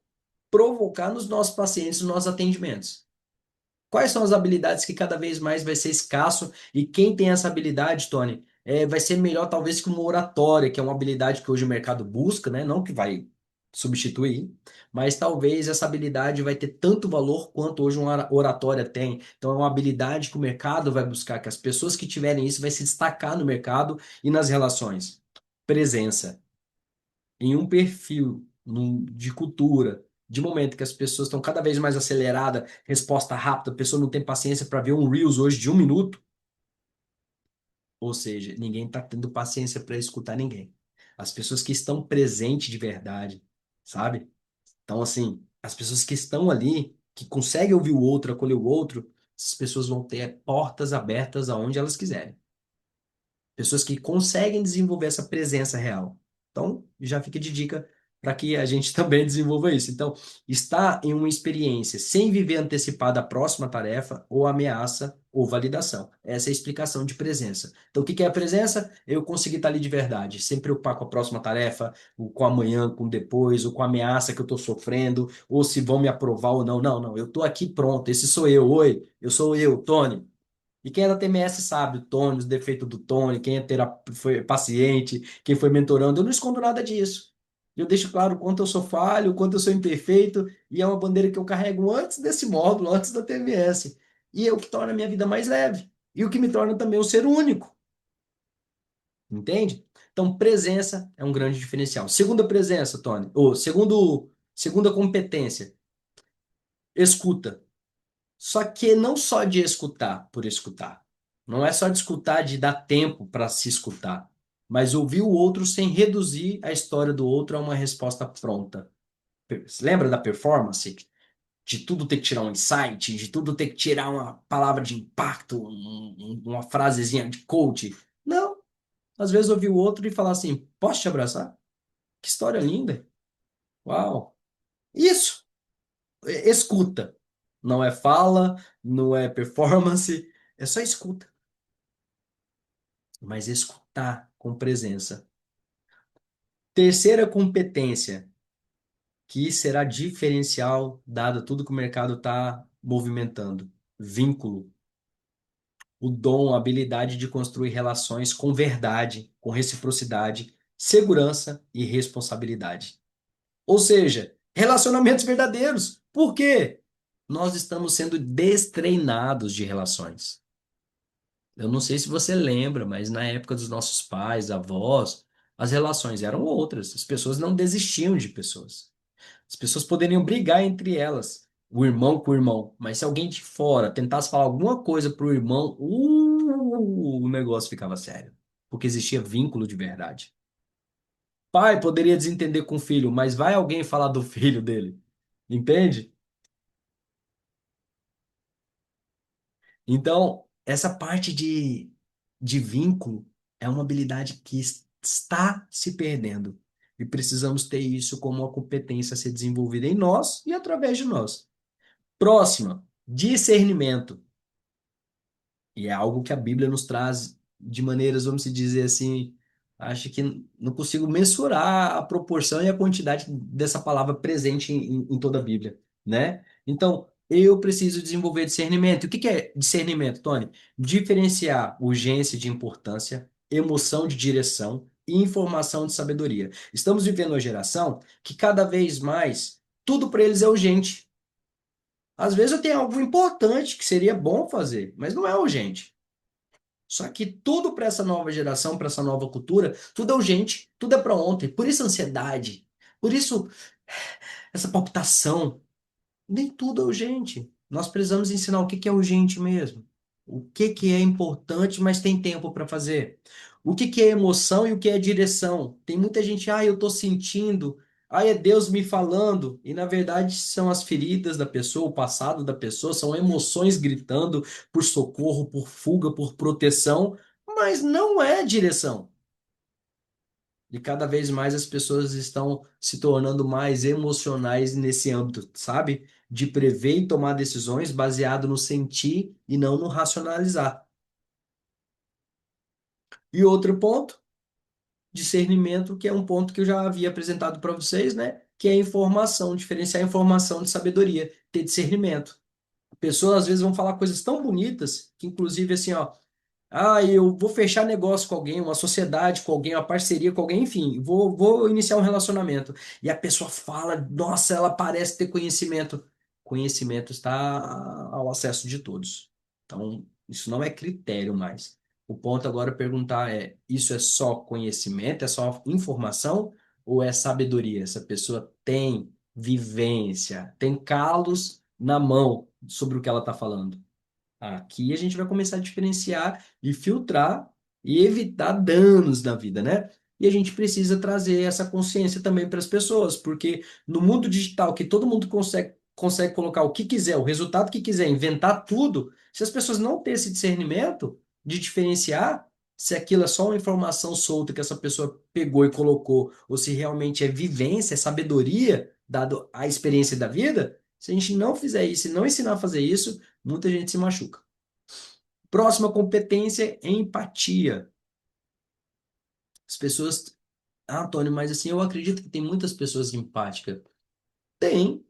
provocar nos nossos pacientes, nos nossos atendimentos. Quais são as habilidades que cada vez mais vai ser escasso e quem tem essa habilidade, Tony, vai ser melhor talvez que uma oratória, que é uma habilidade que hoje o mercado busca, né? Não que vai substituir, mas talvez essa habilidade vai ter tanto valor quanto hoje uma oratória tem. Então é uma habilidade que o mercado vai buscar, que as pessoas que tiverem isso vai se destacar no mercado e nas relações. Presença em um perfil de cultura, de momento que as pessoas estão cada vez mais aceleradas, resposta rápida, a pessoa não tem paciência para ver um Reels hoje de 1 minuto, ou seja, ninguém está tendo paciência para escutar ninguém. As pessoas que estão presentes de verdade, sabe? Então, assim, as pessoas que estão ali, que conseguem ouvir o outro, acolher o outro, essas pessoas vão ter portas abertas aonde elas quiserem. Pessoas que conseguem desenvolver essa presença real. Então, já fica de dica para que a gente também desenvolva isso. Então, estar em uma experiência sem viver antecipada a próxima tarefa ou ameaça ou validação. Essa é a explicação de presença. Então, o que que é a presença? Eu conseguir estar ali de verdade, sem preocupar com a próxima tarefa, ou com amanhã, com depois, ou com a ameaça que eu estou sofrendo, ou se vão me aprovar ou não. Não, não, eu estou aqui pronto. Esse sou eu. Oi, eu sou eu, Tony. E quem é da TMS sabe o Tony, os defeitos do Tony, quem é foi paciente, quem foi mentorando. Eu não escondo nada disso. Eu deixo claro o quanto eu sou falho, o quanto eu sou imperfeito, e é uma bandeira que eu carrego antes desse módulo, antes da TMS. E é o que torna a minha vida mais leve. E o que me torna também um ser único. Entende? Então, presença é um grande diferencial. Segunda presença, Tony. Ou segunda competência, escuta. Só que não só de escutar por escutar. Não é só de escutar, de dar tempo para se escutar, mas ouvir o outro sem reduzir a história do outro a uma resposta pronta. Lembra da performance? De tudo ter que tirar um insight, de tudo ter que tirar uma palavra de impacto, uma frasezinha de coach. Não. Às vezes ouvir o outro e falar assim: posso te abraçar? Que história linda. Uau. Isso. Escuta. Não é fala, não é performance, é só escuta. Mas escutar com presença. Terceira competência, que será diferencial, dado tudo que o mercado está movimentando: vínculo. O dom, a habilidade de construir relações com verdade, com reciprocidade, segurança e responsabilidade. Ou seja, relacionamentos verdadeiros. Por quê? Nós estamos sendo destreinados de relações. Eu não sei se você lembra, mas na época dos nossos pais, avós, as relações eram outras. As pessoas não desistiam de pessoas. As pessoas poderiam brigar entre elas, o irmão com o irmão, mas se alguém de fora tentasse falar alguma coisa para o irmão, o negócio ficava sério, porque existia vínculo de verdade. Pai poderia desentender com o filho, mas vai alguém falar do filho dele, entende? Então, essa parte de vínculo é uma habilidade que está se perdendo. E precisamos ter isso como uma competência a ser desenvolvida em nós e através de nós. Próxima, discernimento. E é algo que a Bíblia nos traz de maneiras, vamos dizer assim, acho que não consigo mensurar a proporção e a quantidade dessa palavra presente em toda a Bíblia, né? Então, eu preciso desenvolver discernimento. O que que é discernimento, Tony? Diferenciar urgência de importância, emoção de direção, e informação de sabedoria. Estamos vivendo uma geração que cada vez mais tudo para eles é urgente. Às vezes eu tenho algo importante que seria bom fazer, mas não é urgente. Só que tudo para essa nova geração, para essa nova cultura, tudo é urgente, tudo é para ontem. Por isso a ansiedade, por isso essa palpitação. Nem tudo é urgente. Nós precisamos ensinar o que que é urgente mesmo. O que que é importante, mas tem tempo para fazer. O que que é emoção e o que é direção. Tem muita gente, eu estou sentindo, é Deus me falando. E na verdade são as feridas da pessoa, o passado da pessoa, são emoções gritando por socorro, por fuga, por proteção, mas não é direção. E cada vez mais as pessoas estão se tornando mais emocionais nesse âmbito, sabe? De prever e tomar decisões baseado no sentir e não no racionalizar. E outro ponto, discernimento, que é um ponto que eu já havia apresentado para vocês, né? Que é a informação, diferenciar a informação de sabedoria, ter discernimento. Pessoas às vezes vão falar coisas tão bonitas que, inclusive, assim, ó, eu vou fechar negócio com alguém, uma sociedade com alguém, uma parceria com alguém, enfim, vou iniciar um relacionamento. E a pessoa fala, nossa, ela parece ter conhecimento. Conhecimento está ao acesso de todos. Então, isso não é critério mais. O ponto agora é perguntar isso é só conhecimento, é só informação ou é sabedoria? Essa pessoa tem vivência, tem calos na mão sobre o que ela está falando. Aqui a gente vai começar a diferenciar e filtrar e evitar danos na vida, né? E a gente precisa trazer essa consciência também para as pessoas, porque no mundo digital, que todo mundo consegue colocar o que quiser, o resultado que quiser, inventar tudo, se as pessoas não têm esse discernimento de diferenciar se aquilo é só uma informação solta que essa pessoa pegou e colocou, ou se realmente é vivência, é sabedoria, dado a experiência da vida, se a gente não fizer isso e não ensinar a fazer isso, muita gente se machuca. Próxima competência é empatia. As pessoas, Antônio, mas assim, eu acredito que tem muitas pessoas empáticas. Tem,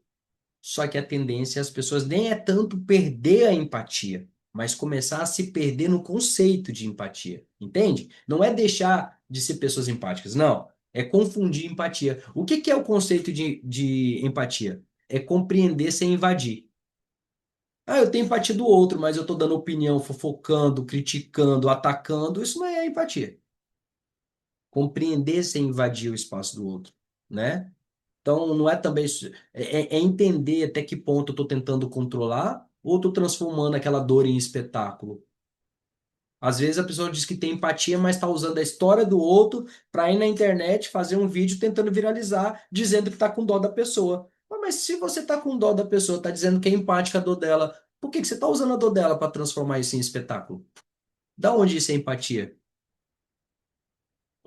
só que a tendência as pessoas nem é tanto perder a empatia, mas começar a se perder no conceito de empatia. Entende? Não é deixar de ser pessoas empáticas, não. É confundir empatia. O que que é o conceito de empatia? É compreender sem invadir. Eu tenho empatia do outro, mas eu estou dando opinião, fofocando, criticando, atacando. Isso não é empatia. Compreender sem invadir o espaço do outro, né? Então, não é também isso. É entender até que ponto eu estou tentando controlar ou estou transformando aquela dor em espetáculo. Às vezes a pessoa diz que tem empatia, mas está usando a história do outro para ir na internet fazer um vídeo tentando viralizar, dizendo que está com dó da pessoa. Mas se você está com dó da pessoa, está dizendo que é empática a dor dela, por que que você está usando a dor dela para transformar isso em espetáculo? Da onde isso é empatia?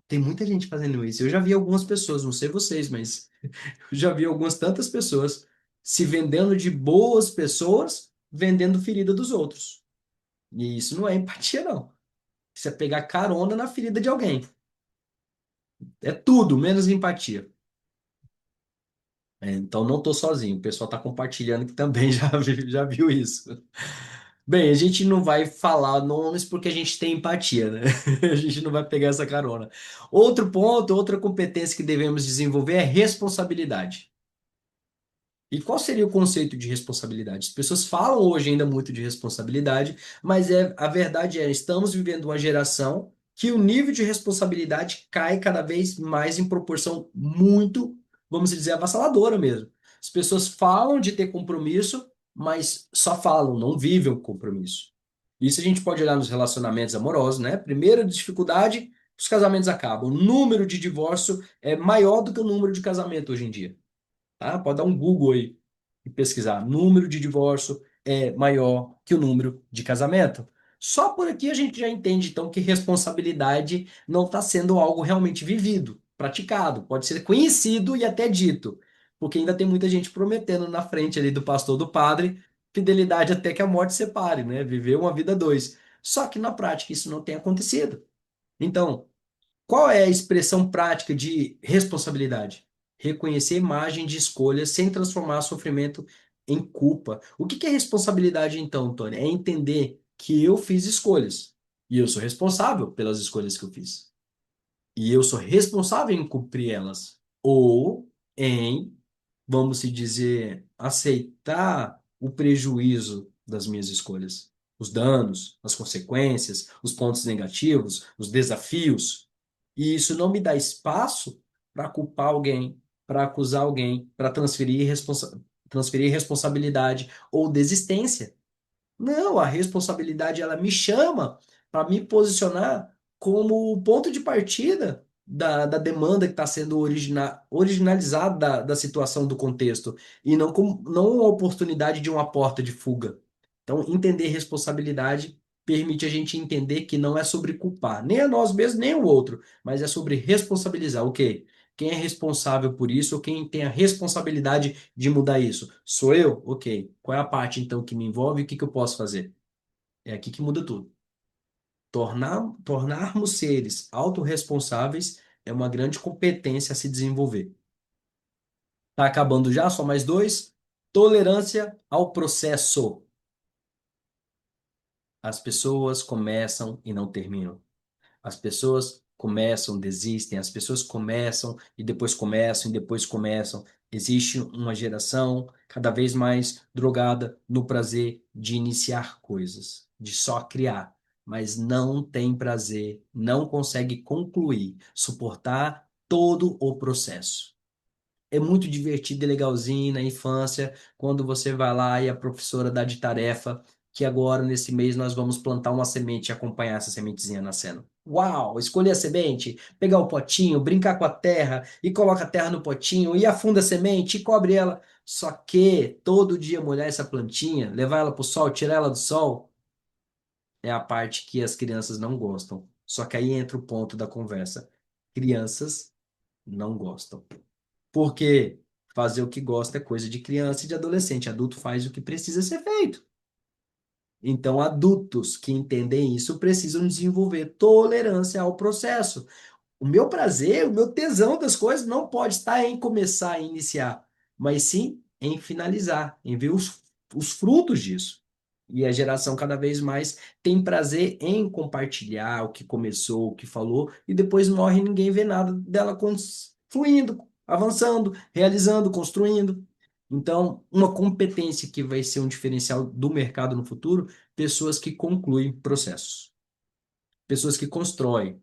Tem muita gente fazendo isso. Eu já vi algumas pessoas, não sei vocês, mas eu já vi algumas tantas pessoas se vendendo de boas pessoas, vendendo ferida dos outros. E isso não é empatia, não. Isso é pegar carona na ferida de alguém. É tudo menos empatia. Então não estou sozinho. O pessoal está compartilhando que também já viu isso. Bem, a gente não vai falar nomes porque a gente tem empatia, né? A gente não vai pegar essa carona. Outro ponto, outra competência que devemos desenvolver é responsabilidade. E qual seria o conceito de responsabilidade? As pessoas falam hoje ainda muito de responsabilidade, mas a verdade é, estamos vivendo uma geração que o nível de responsabilidade cai cada vez mais em proporção muito, vamos dizer, avassaladora mesmo. As pessoas falam de ter compromisso, mas só falam, não vivem o compromisso. Isso a gente pode olhar nos relacionamentos amorosos, né? Primeira dificuldade, os casamentos acabam. O número de divórcio é maior do que o número de casamento hoje em dia, tá? Pode dar um Google aí e pesquisar. Número de divórcio é maior que o número de casamento. Só por aqui a gente já entende, então, que responsabilidade não está sendo algo realmente vivido, praticado. Pode ser conhecido e até dito, porque ainda tem muita gente prometendo na frente ali do pastor, do padre, fidelidade até que a morte separe, né? Viver uma vida a dois. Só que na prática isso não tem acontecido. Então, qual é a expressão prática de responsabilidade? Reconhecer a imagem de escolhas sem transformar sofrimento em culpa. O que que é responsabilidade, então, Tony? É entender que eu fiz escolhas e eu sou responsável pelas escolhas que eu fiz. e eu sou responsável em cumprir elas, ou em, vamos se dizer, aceitar o prejuízo das minhas escolhas, os danos, as consequências, os pontos negativos, os desafios. E isso não me dá espaço para culpar alguém, para acusar alguém, para transferir responsabilidade ou desistência. Não, a responsabilidade ela me chama para me posicionar como o ponto de partida da demanda que está sendo originalizada da situação do contexto e não como não uma oportunidade de uma porta de fuga. Então, entender responsabilidade permite a gente entender que não é sobre culpar nem a nós mesmos, nem o outro, mas é sobre responsabilizar. O quê? Quem é responsável por isso ou quem tem a responsabilidade de mudar isso? Sou eu? Ok. Qual é a parte então que me envolve e o que que eu posso fazer? É aqui que muda tudo. Tornarmos seres autorresponsáveis é uma grande competência a se desenvolver. Tá acabando já? Só mais dois. Tolerância ao processo. As pessoas começam e não terminam. As pessoas começam, desistem, as pessoas começam e depois começam. Existe uma geração cada vez mais drogada no prazer de iniciar coisas, de só criar, mas não tem prazer, não consegue concluir, suportar todo o processo. É muito divertido e legalzinho na infância, quando você vai lá e a professora dá de tarefa que agora, nesse mês, nós vamos plantar uma semente e acompanhar essa sementezinha nascendo. Uau! Escolher a semente, pegar o potinho, brincar com a terra e coloca a terra no potinho e afunda a semente e cobre ela. Só que todo dia molhar essa plantinha, levar ela para o sol, tirar ela do sol, é a parte que as crianças não gostam. Só que aí entra o ponto da conversa. Crianças não gostam. Porque fazer o que gosta é coisa de criança e de adolescente. Adulto faz o que precisa ser feito. Então, adultos que entendem isso precisam desenvolver tolerância ao processo. O meu prazer, o meu tesão das coisas não pode estar em começar e iniciar, mas sim em finalizar, em ver os frutos disso. E a geração cada vez mais tem prazer em compartilhar o que começou, o que falou, e depois morre e ninguém vê nada dela fluindo, avançando, realizando, construindo. Então, uma competência que vai ser um diferencial do mercado no futuro, pessoas que concluem processos, pessoas que constroem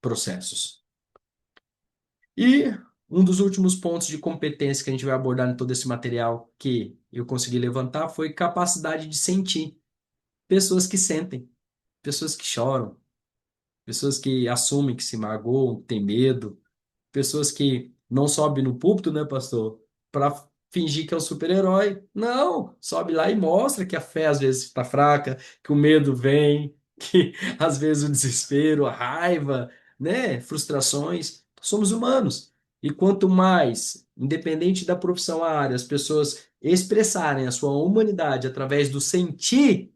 processos. E um dos últimos pontos de competência que a gente vai abordar em todo esse material que eu consegui levantar foi capacidade de sentir. Pessoas que sentem, pessoas que choram, pessoas que assumem que se magoam, que têm medo, pessoas que não sobem no púlpito, né, pastor, para fingir que é o super-herói. Não, sobe lá e mostra que a fé às vezes está fraca, que o medo vem, que às vezes o desespero, a raiva, né, frustrações. Somos humanos. E quanto mais, independente da profissão, a área, as pessoas expressarem a sua humanidade através do sentir,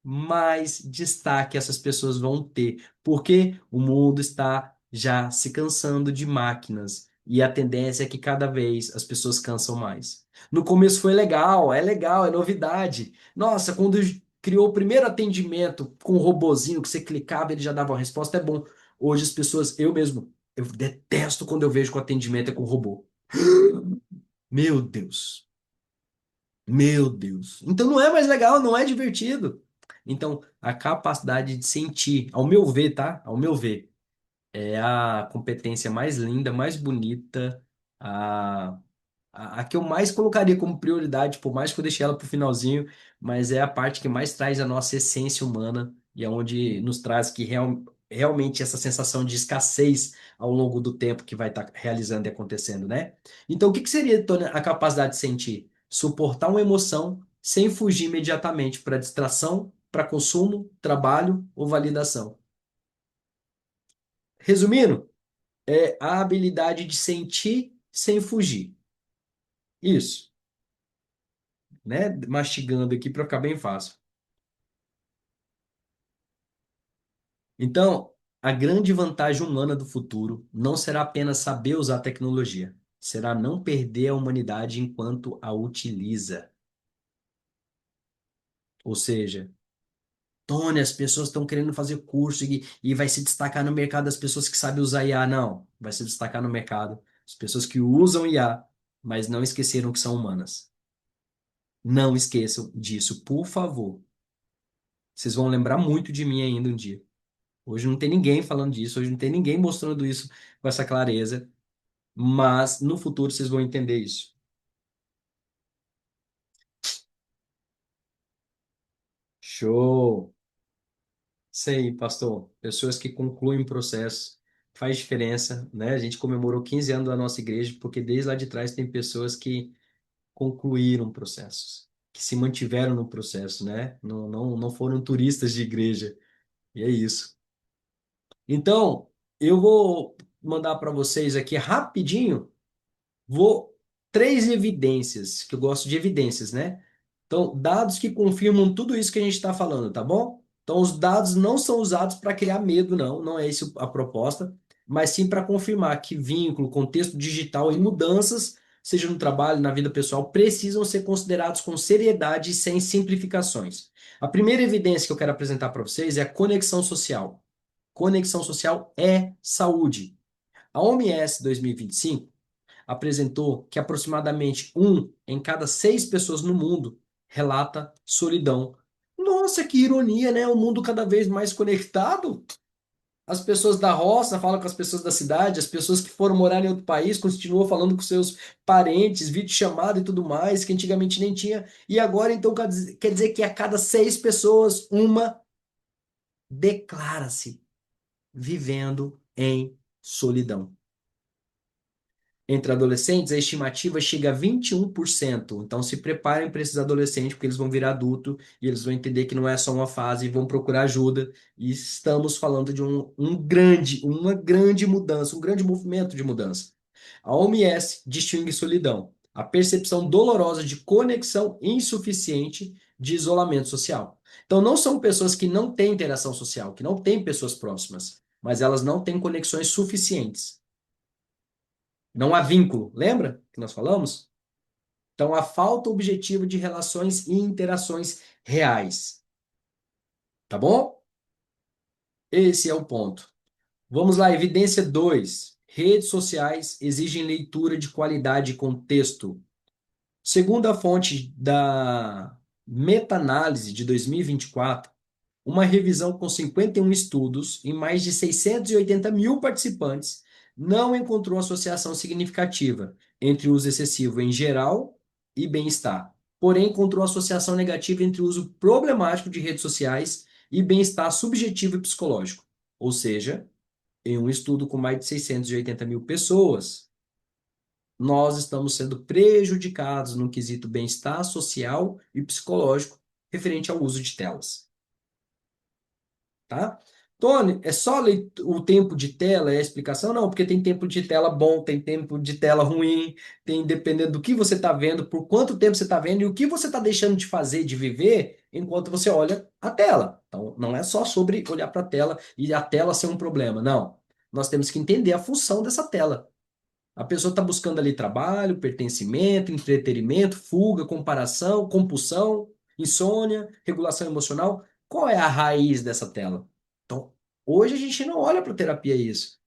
mais destaque essas pessoas vão ter, porque o mundo está já se cansando de máquinas e a tendência é que cada vez as pessoas cansam mais. No começo foi legal, é novidade. Nossa, quando criou o primeiro atendimento com o robozinho que você clicava, ele já dava uma resposta, é bom. Hoje as pessoas, eu mesmo, eu detesto quando eu vejo que o atendimento é com robô. Meu Deus. Meu Deus. Então não é mais legal, não é divertido. Então, a capacidade de sentir, ao meu ver, tá? Ao meu ver, é a competência mais linda, mais bonita, a, a que eu mais colocaria como prioridade, por mais que eu deixe ela pro finalzinho, mas é a parte que mais traz a nossa essência humana e é onde nos traz que realmente essa sensação de escassez ao longo do tempo que vai estar realizando e acontecendo, né? Então, o que que seria, Tony, a capacidade de sentir? Suportar uma emoção sem fugir imediatamente para distração, para consumo, trabalho ou validação. Resumindo, é a habilidade de sentir sem fugir. Isso, né? Mastigando aqui para ficar bem fácil. Então, a grande vantagem humana do futuro não será apenas saber usar a tecnologia, será não perder a humanidade enquanto a utiliza. Ou seja, Tony, as pessoas estão querendo fazer curso e vai se destacar no mercado das pessoas que sabem usar IA. Não, vai se destacar no mercado as pessoas que usam IA, mas não esqueceram que são humanas. Não esqueçam disso, por favor. Vocês vão lembrar muito de mim ainda um dia. Hoje não tem ninguém falando disso, hoje não tem ninguém mostrando isso com essa clareza, mas no futuro vocês vão entender isso. Show! Isso aí, pastor. Pessoas que concluem o processo faz diferença, né? A gente comemorou 15 anos da nossa igreja porque desde lá de trás tem pessoas que concluíram processos, que se mantiveram no processo, né? Não foram turistas de igreja. E é isso. Então, eu vou mandar para vocês aqui rapidinho. Vou três evidências, que eu gosto de evidências, né? Então, dados que confirmam tudo isso que a gente está falando, tá bom? Então, os dados não são usados para criar medo, não, não é isso a proposta, mas sim para confirmar que vínculo, contexto digital e mudanças, seja no trabalho, na vida pessoal, precisam ser considerados com seriedade e sem simplificações. A primeira evidência que eu quero apresentar para vocês é a conexão social. Conexão social é saúde. A OMS 2025 apresentou que aproximadamente um em cada seis pessoas no mundo relata solidão. Nossa, que ironia, né? O mundo cada vez mais conectado. As pessoas da roça falam com as pessoas da cidade, as pessoas que foram morar em outro país continuam falando com seus parentes, videochamada e tudo mais, que antigamente nem tinha. E agora, então, quer dizer que a cada seis pessoas, uma declara-se vivendo em solidão. Entre adolescentes, a estimativa chega a 21%. Então, se preparem para esses adolescentes, porque eles vão virar adulto e eles vão entender que não é só uma fase e vão procurar ajuda. E estamos falando de uma grande mudança, um grande movimento de mudança. A OMS distingue solidão, a percepção dolorosa de conexão insuficiente de isolamento social. Então, não são pessoas que não têm interação social, que não têm pessoas próximas, mas elas não têm conexões suficientes. Não há vínculo, lembra que nós falamos? Então, a falta objetiva de relações e interações reais. Tá bom? Esse é o ponto. Vamos lá, evidência 2. Redes sociais exigem leitura de qualidade e contexto. Segundo a fonte da meta-análise de 2024, uma revisão com 51 estudos e mais de 680 mil participantes não encontrou associação significativa entre o uso excessivo em geral e bem-estar. Porém, encontrou associação negativa entre o uso problemático de redes sociais e bem-estar subjetivo e psicológico. Ou seja, em um estudo com mais de 680 mil pessoas, nós estamos sendo prejudicados no quesito bem-estar social e psicológico referente ao uso de telas. Tá? Tony, é só o tempo de tela é a explicação? Não, porque tem tempo de tela bom, tem tempo de tela ruim, tem dependendo do que você está vendo, por quanto tempo você está vendo e o que você está deixando de fazer, de viver, enquanto você olha a tela. Então, não é só sobre olhar para a tela e a tela ser um problema, não. Nós temos que entender a função dessa tela. A pessoa está buscando ali trabalho, pertencimento, entretenimento, fuga, comparação, compulsão, insônia, regulação emocional. Qual é a raiz dessa tela? Então, hoje a gente não olha para terapia isso.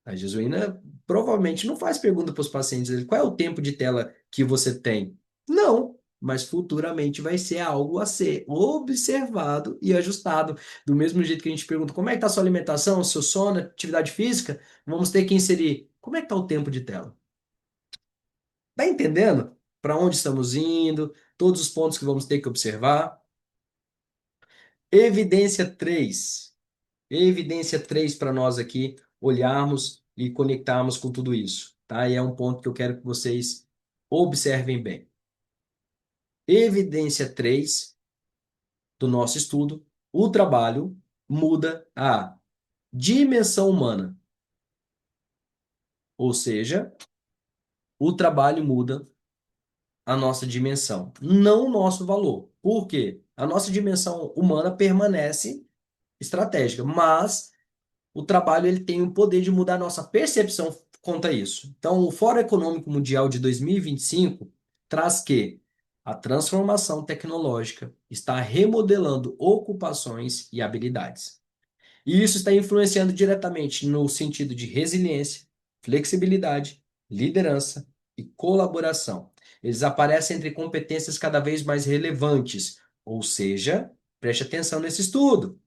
A Jesuína provavelmente não faz pergunta para os pacientes, qual é o tempo de tela que você tem? Não, mas futuramente vai ser algo a ser observado e ajustado. Do mesmo jeito que a gente pergunta como é que está a sua alimentação, seu sono, atividade física, vamos ter que inserir como é que está o tempo de tela. Tá entendendo? Para onde estamos indo, todos os pontos que vamos ter que observar. Evidência 3. Evidência 3 para nós aqui olharmos e conectarmos com tudo isso, tá? E é um ponto que eu quero que vocês observem bem. Evidência 3 do nosso estudo, o trabalho muda a dimensão humana, ou seja, o trabalho muda a nossa dimensão, não o nosso valor. Por quê? A nossa dimensão humana permanece estratégica, mas o trabalho ele tem o poder de mudar a nossa percepção quanto a isso. Então, o Fórum Econômico Mundial de 2025 traz que A transformação tecnológica está remodelando ocupações e habilidades. E isso está influenciando diretamente no sentido de resiliência, flexibilidade, liderança e colaboração. Eles aparecem entre competências cada vez mais relevantes, ou seja, preste atenção nesse estudo.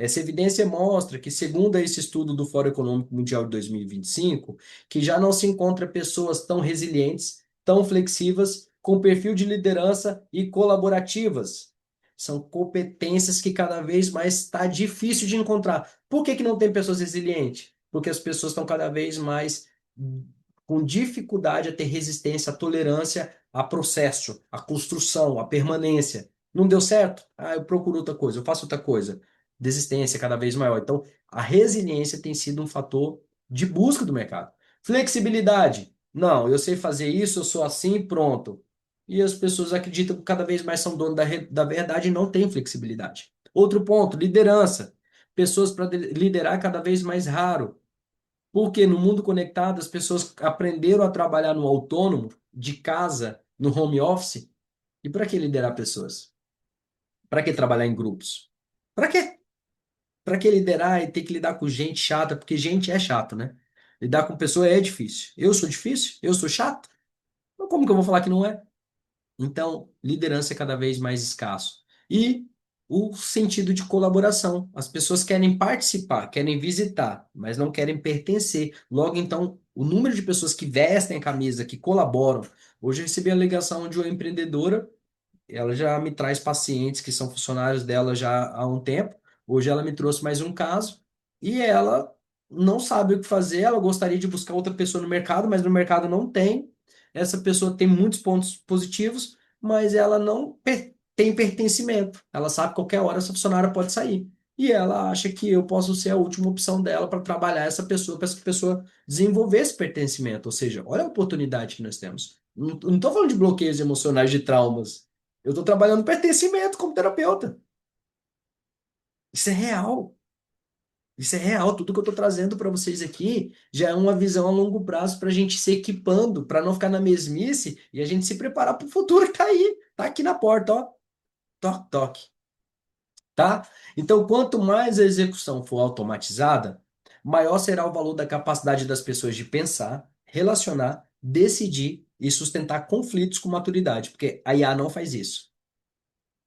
Essa evidência mostra que, segundo esse estudo do Fórum Econômico Mundial de 2025, que já não se encontra pessoas tão resilientes, tão flexíveis, com perfil de liderança e colaborativas. São competências que cada vez mais está difícil de encontrar. Por que que não tem pessoas resilientes? Porque as pessoas estão cada vez mais com dificuldade a ter resistência, a tolerância a processo, a construção, a permanência. Não deu certo? Ah, eu procuro outra coisa, eu faço outra coisa desistência cada vez maior. Então, a resiliência tem sido um fator de busca do mercado. Flexibilidade. Não, eu sei fazer isso, eu sou assim, pronto. E as pessoas acreditam que cada vez mais são donos da verdade e não têm flexibilidade. Outro ponto, liderança. Pessoas para liderar é cada vez mais raro. Porque no mundo conectado, as pessoas aprenderam a trabalhar no autônomo, de casa, no home office. E para que liderar pessoas? Para que trabalhar em grupos? Para quê? Para que liderar e ter que lidar com gente chata? Porque gente é chato, né? Lidar com pessoa é difícil. Eu sou difícil? Eu sou chato? Então, como que eu vou falar que não é? Então, liderança é cada vez mais escasso. E o sentido de colaboração. As pessoas querem participar, querem visitar, mas não querem pertencer. Logo, então, o número de pessoas que vestem a camisa, que colaboram. Hoje eu recebi a ligação de uma empreendedora, ela já me traz pacientes que são funcionários dela já há um tempo. Hoje ela me trouxe mais um caso e ela não sabe o que fazer. Ela gostaria de buscar outra pessoa no mercado, mas no mercado não tem. Essa pessoa tem muitos pontos positivos, mas ela não tem pertencimento. Ela sabe que qualquer hora essa funcionária pode sair. E ela acha que eu posso ser a última opção dela para trabalhar essa pessoa, para essa pessoa desenvolver esse pertencimento. Ou seja, olha a oportunidade que nós temos. Não estou falando de bloqueios emocionais, de traumas. Eu estou trabalhando pertencimento como terapeuta. Isso é real. Isso é real. Tudo que eu estou trazendo para vocês aqui já é uma visão a longo prazo para a gente se equipando, para não ficar na mesmice e a gente se preparar para o futuro que está aí. Está aqui na porta, ó. Toque, toque. Tá? Então, quanto mais a execução for automatizada, maior será o valor da capacidade das pessoas de pensar, relacionar, decidir e sustentar conflitos com maturidade, porque a IA não faz isso.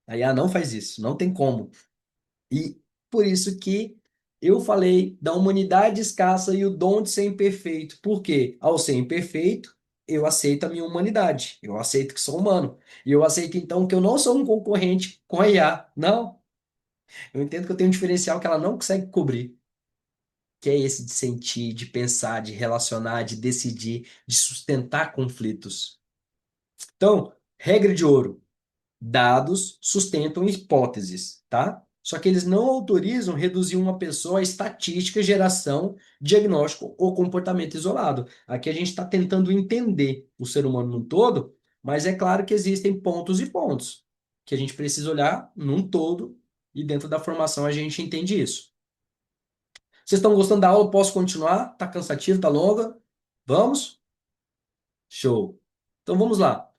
A IA não faz isso. Não tem como. E por isso que eu falei da humanidade escassa e o dom de ser imperfeito. Por quê? Ao ser imperfeito, eu aceito a minha humanidade. Eu aceito que sou humano. E eu aceito, então, que eu não sou um concorrente com a IA. Não. Eu entendo que eu tenho um diferencial que ela não consegue cobrir, que é esse de sentir, de pensar, de relacionar, de decidir, de sustentar conflitos. Então, regra de ouro. Dados sustentam hipóteses, tá? Só que eles não autorizam reduzir uma pessoa a estatística, geração, diagnóstico ou comportamento isolado. Aqui a gente está tentando entender o ser humano num todo, mas é claro que existem pontos e pontos que a gente precisa olhar num todo e dentro da formação a gente entende isso. Vocês estão gostando da aula? Posso continuar? Tá cansativo? Tá longa? Vamos? Show. Então vamos lá.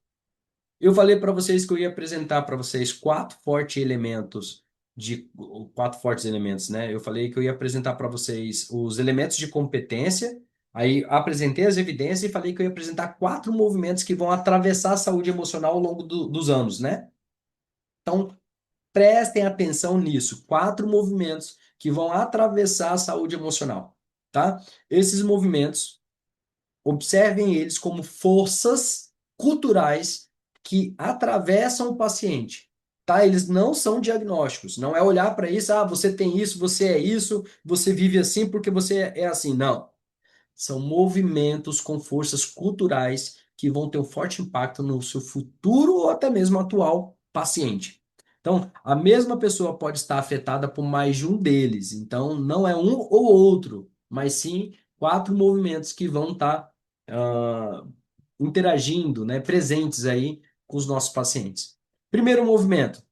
Eu falei para vocês que eu ia apresentar para vocês quatro fortes elementos, né? Eu falei que eu ia apresentar para vocês os elementos de competência, aí apresentei as evidências e falei que eu ia apresentar quatro movimentos que vão atravessar a saúde emocional ao longo dos anos, né? Então, prestem atenção nisso, quatro movimentos que vão atravessar a saúde emocional, tá? Esses movimentos observem eles como forças culturais que atravessam o paciente, tá? Eles não são diagnósticos, não é olhar para isso, ah, você tem isso, você é isso, você vive assim porque você é assim. Não. São movimentos com forças culturais que vão ter um forte impacto no seu futuro ou até mesmo atual paciente. Então, a mesma pessoa pode estar afetada por mais de um deles. Então, não é um ou outro, mas sim quatro movimentos que vão estar ah, interagindo, né, presentes aí com os nossos pacientes. Primeiro movimento,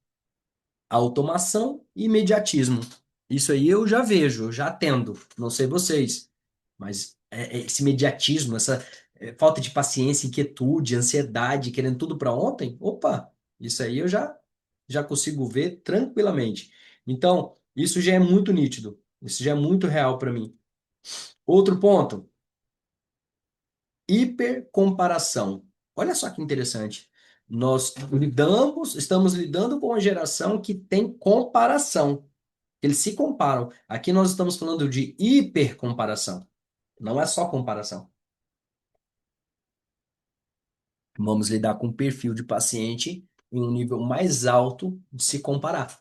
automação e imediatismo. Isso aí eu já vejo, eu já atendo. Não sei vocês, mas esse imediatismo, falta de paciência, inquietude, ansiedade, querendo tudo para ontem, opa, isso aí eu já consigo ver tranquilamente. Então, isso já é muito nítido, isso já é muito real para mim. Outro ponto, hipercomparação. Olha só que interessante. Estamos lidando com uma geração que tem comparação. Eles se comparam. Aqui nós estamos falando de hipercomparação. Não é só comparação. Vamos lidar com um perfil de paciente em um nível mais alto de se comparar.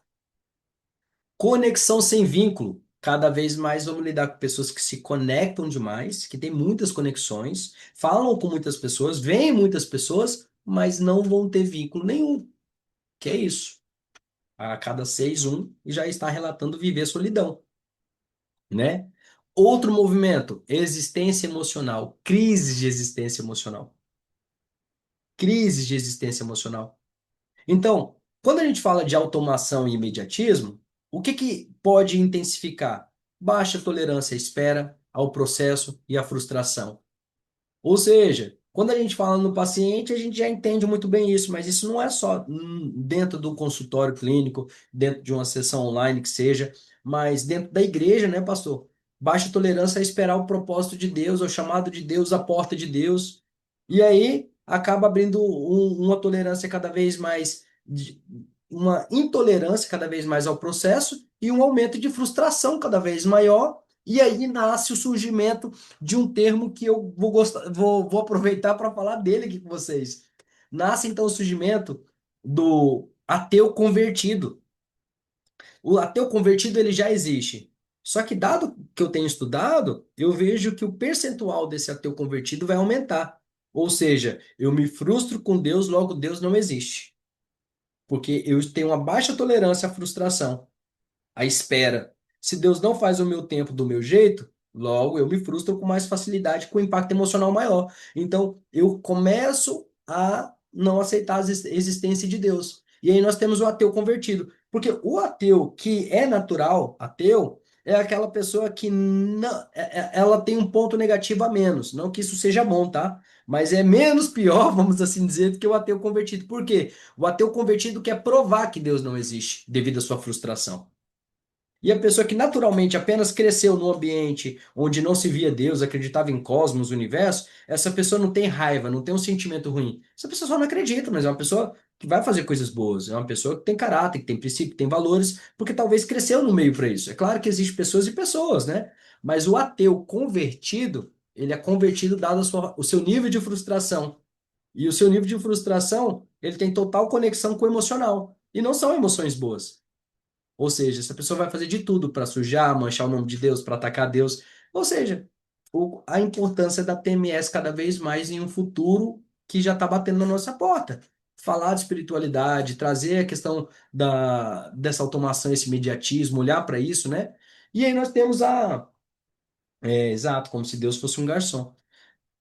Conexão sem vínculo. Cada vez mais vamos lidar com pessoas que se conectam demais, que têm muitas conexões, falam com muitas pessoas, veem muitas pessoas, mas não vão ter vínculo nenhum. Que é isso? A cada seis, um e já está relatando viver solidão, né? Outro movimento, existência emocional, crise de existência emocional. Crise de existência emocional. Então, quando a gente fala de automação e imediatismo, o que que pode intensificar? Baixa tolerância à espera, ao processo e à frustração. Ou seja, quando a gente fala no paciente, a gente já entende muito bem isso, mas isso não é só dentro do consultório clínico, dentro de uma sessão online que seja, mas dentro da igreja, né, pastor? Baixa tolerância a esperar o propósito de Deus, o chamado de Deus, a porta de Deus. E aí acaba abrindo uma tolerância cada vez mais, uma intolerância cada vez mais ao processo e um aumento de frustração cada vez maior. E aí nasce o surgimento de um termo que eu vou gostar, vou aproveitar para falar dele aqui com vocês. Nasce então o surgimento do ateu convertido. O ateu convertido ele já existe. Só que dado que eu tenho estudado, eu vejo que o percentual desse ateu convertido vai aumentar. Ou seja, eu me frustro com Deus, logo Deus não existe. Porque eu tenho uma baixa tolerância à frustração, à espera. Se Deus não faz o meu tempo do meu jeito, logo eu me frustro com mais facilidade, com impacto emocional maior. Então, eu começo a não aceitar a existência de Deus. E aí nós temos o ateu convertido. Porque o ateu que é natural, ateu, é aquela pessoa que não, ela tem um ponto negativo a menos. Não que isso seja bom, tá? Mas é menos pior, vamos assim dizer, do que o ateu convertido. Por quê? O ateu convertido quer provar que Deus não existe devido à sua frustração. E a pessoa que naturalmente apenas cresceu num ambiente onde não se via Deus, acreditava em cosmos, universo, essa pessoa não tem raiva, não tem um sentimento ruim. Essa pessoa só não acredita, mas é uma pessoa que vai fazer coisas boas, é uma pessoa que tem caráter, que tem princípio, que tem valores, porque talvez cresceu no meio para isso. É claro que existem pessoas e pessoas, né? Mas o ateu convertido, ele é convertido dado o seu nível de frustração. E o seu nível de frustração, ele tem total conexão com o emocional. E não são emoções boas. Ou seja, essa pessoa vai fazer de tudo para sujar, manchar o nome de Deus, para atacar Deus. Ou seja, a importância da TMS cada vez mais em um futuro que já está batendo na nossa porta. Falar de espiritualidade, trazer a questão dessa automação, esse imediatismo, olhar para isso, né? E aí nós temos exato, como se Deus fosse um garçom.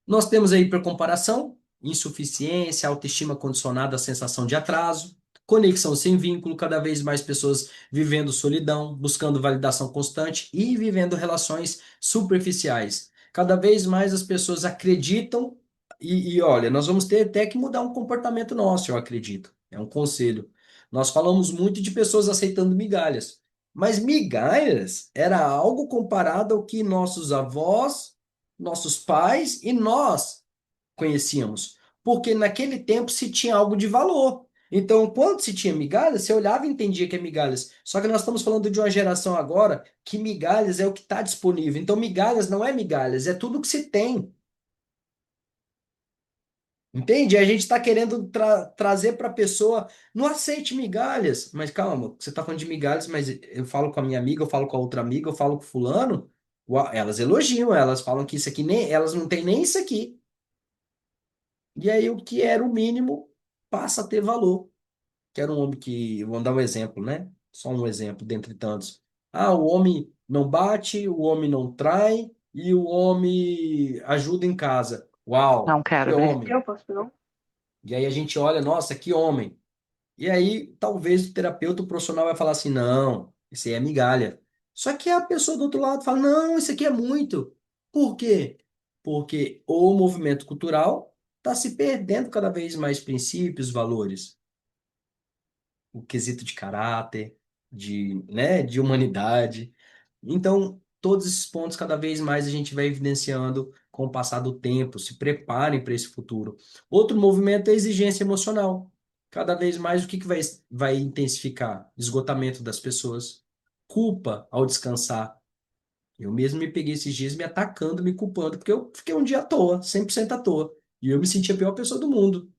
Nós temos aí hipercomparação, insuficiência, autoestima condicionada à sensação de atraso, conexão sem vínculo, cada vez mais pessoas vivendo solidão, buscando validação constante e vivendo relações superficiais. Cada vez mais as pessoas acreditam olha, nós vamos ter até que mudar um comportamento nosso, eu acredito. É um conselho. Nós falamos muito de pessoas aceitando migalhas, mas migalhas era algo comparado ao que nossos avós, nossos pais e nós conhecíamos, porque naquele tempo se tinha algo de valor. Então, quando se tinha migalhas, você olhava e entendia que é migalhas. Só que nós estamos falando de uma geração agora que migalhas é o que está disponível. Então, migalhas não é migalhas, é tudo que se tem. Entende? A gente está querendo trazer para a pessoa, não aceite migalhas. Mas calma, você está falando de migalhas, mas eu falo com a minha amiga, eu falo com a outra amiga, eu falo com fulano, elas elogiam, elas falam que isso aqui nem, elas não têm nem isso aqui. E aí o que era o mínimo passa a ter valor. Que era um homem que, vamos dar um exemplo, né? Só um exemplo dentre tantos. Ah, o homem não bate, o homem não trai e o homem ajuda em casa. Uau, Não que quero ver. homem. Eu posso não? E aí a gente olha, nossa, que homem. E aí talvez o terapeuta, o profissional vai falar assim, não, isso aí é migalha. Só que a pessoa do outro lado fala, não, isso aqui é muito. Por quê? porque o movimento cultural está se perdendo cada vez mais princípios, valores, o quesito de caráter, de humanidade. Então, todos esses pontos, cada vez mais a gente vai evidenciando com o passar do tempo. Se preparem para esse futuro. Outro movimento é a exigência emocional. Cada vez mais, o que vai intensificar? Esgotamento das pessoas, culpa ao descansar. Eu mesmo me peguei esses dias me atacando, me culpando, porque eu fiquei um dia à toa, 100% à toa. E eu me sentia a pior pessoa do mundo.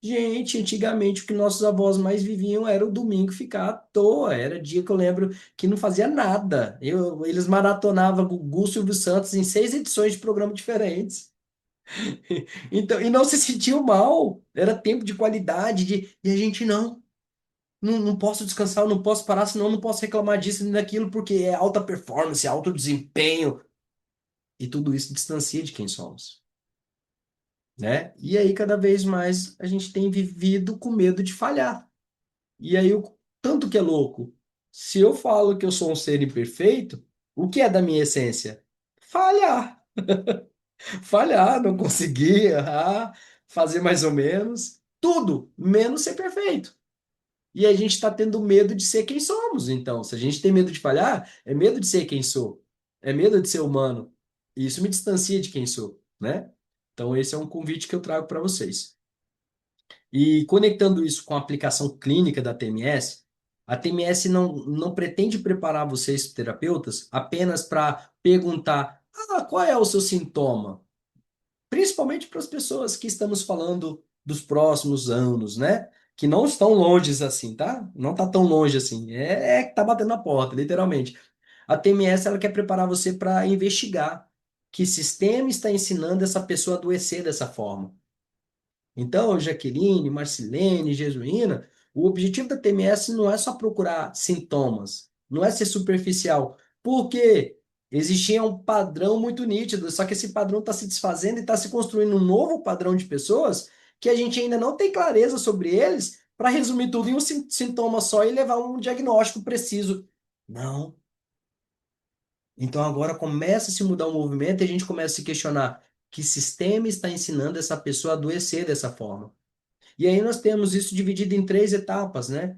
Gente, antigamente o que nossos avós mais viviam era o domingo ficar à toa. Era dia que eu lembro que não fazia nada. Eles maratonavam Gugu Silvio Santos em 6 edições de programas diferentes. Então, e não se sentiam mal. Era tempo de qualidade, e a gente não posso descansar, eu não posso parar, senão eu não posso reclamar disso e daquilo, porque é alta performance, alto desempenho. E tudo isso distancia de quem somos, né? E aí, cada vez mais, a gente tem vivido com medo de falhar. E aí, tanto que é louco. Se eu falo que eu sou um ser imperfeito, o que é da minha essência? Falhar. Falhar, não conseguir, errar, fazer mais ou menos. Tudo, menos ser perfeito. E a gente está tendo medo de ser quem somos. Então, se a gente tem medo de falhar, é medo de ser quem sou. É medo de ser humano. E isso me distancia de quem sou, né? Então, esse é um convite que eu trago para vocês. E conectando isso com a aplicação clínica da TMS, a TMS não pretende preparar vocês, terapeutas, apenas para perguntar: qual é o seu sintoma? Principalmente para as pessoas que estamos falando dos próximos anos, né? Que não estão longe assim, tá? Não está tão longe assim. É que tá batendo na porta, literalmente. A TMS ela quer preparar você para investigar que sistema está ensinando essa pessoa a adoecer dessa forma. Então, Jaqueline, Marcilene, Jesuína, o objetivo da TMS não é só procurar sintomas, não é ser superficial, porque existia um padrão muito nítido, só que esse padrão está se desfazendo e está se construindo um novo padrão de pessoas que a gente ainda não tem clareza sobre eles para resumir tudo em um sintoma só e levar um diagnóstico preciso. Não. Então agora começa a se mudar o movimento e a gente começa a se questionar que sistema está ensinando essa pessoa a adoecer dessa forma. E aí nós temos isso dividido em 3 etapas, né?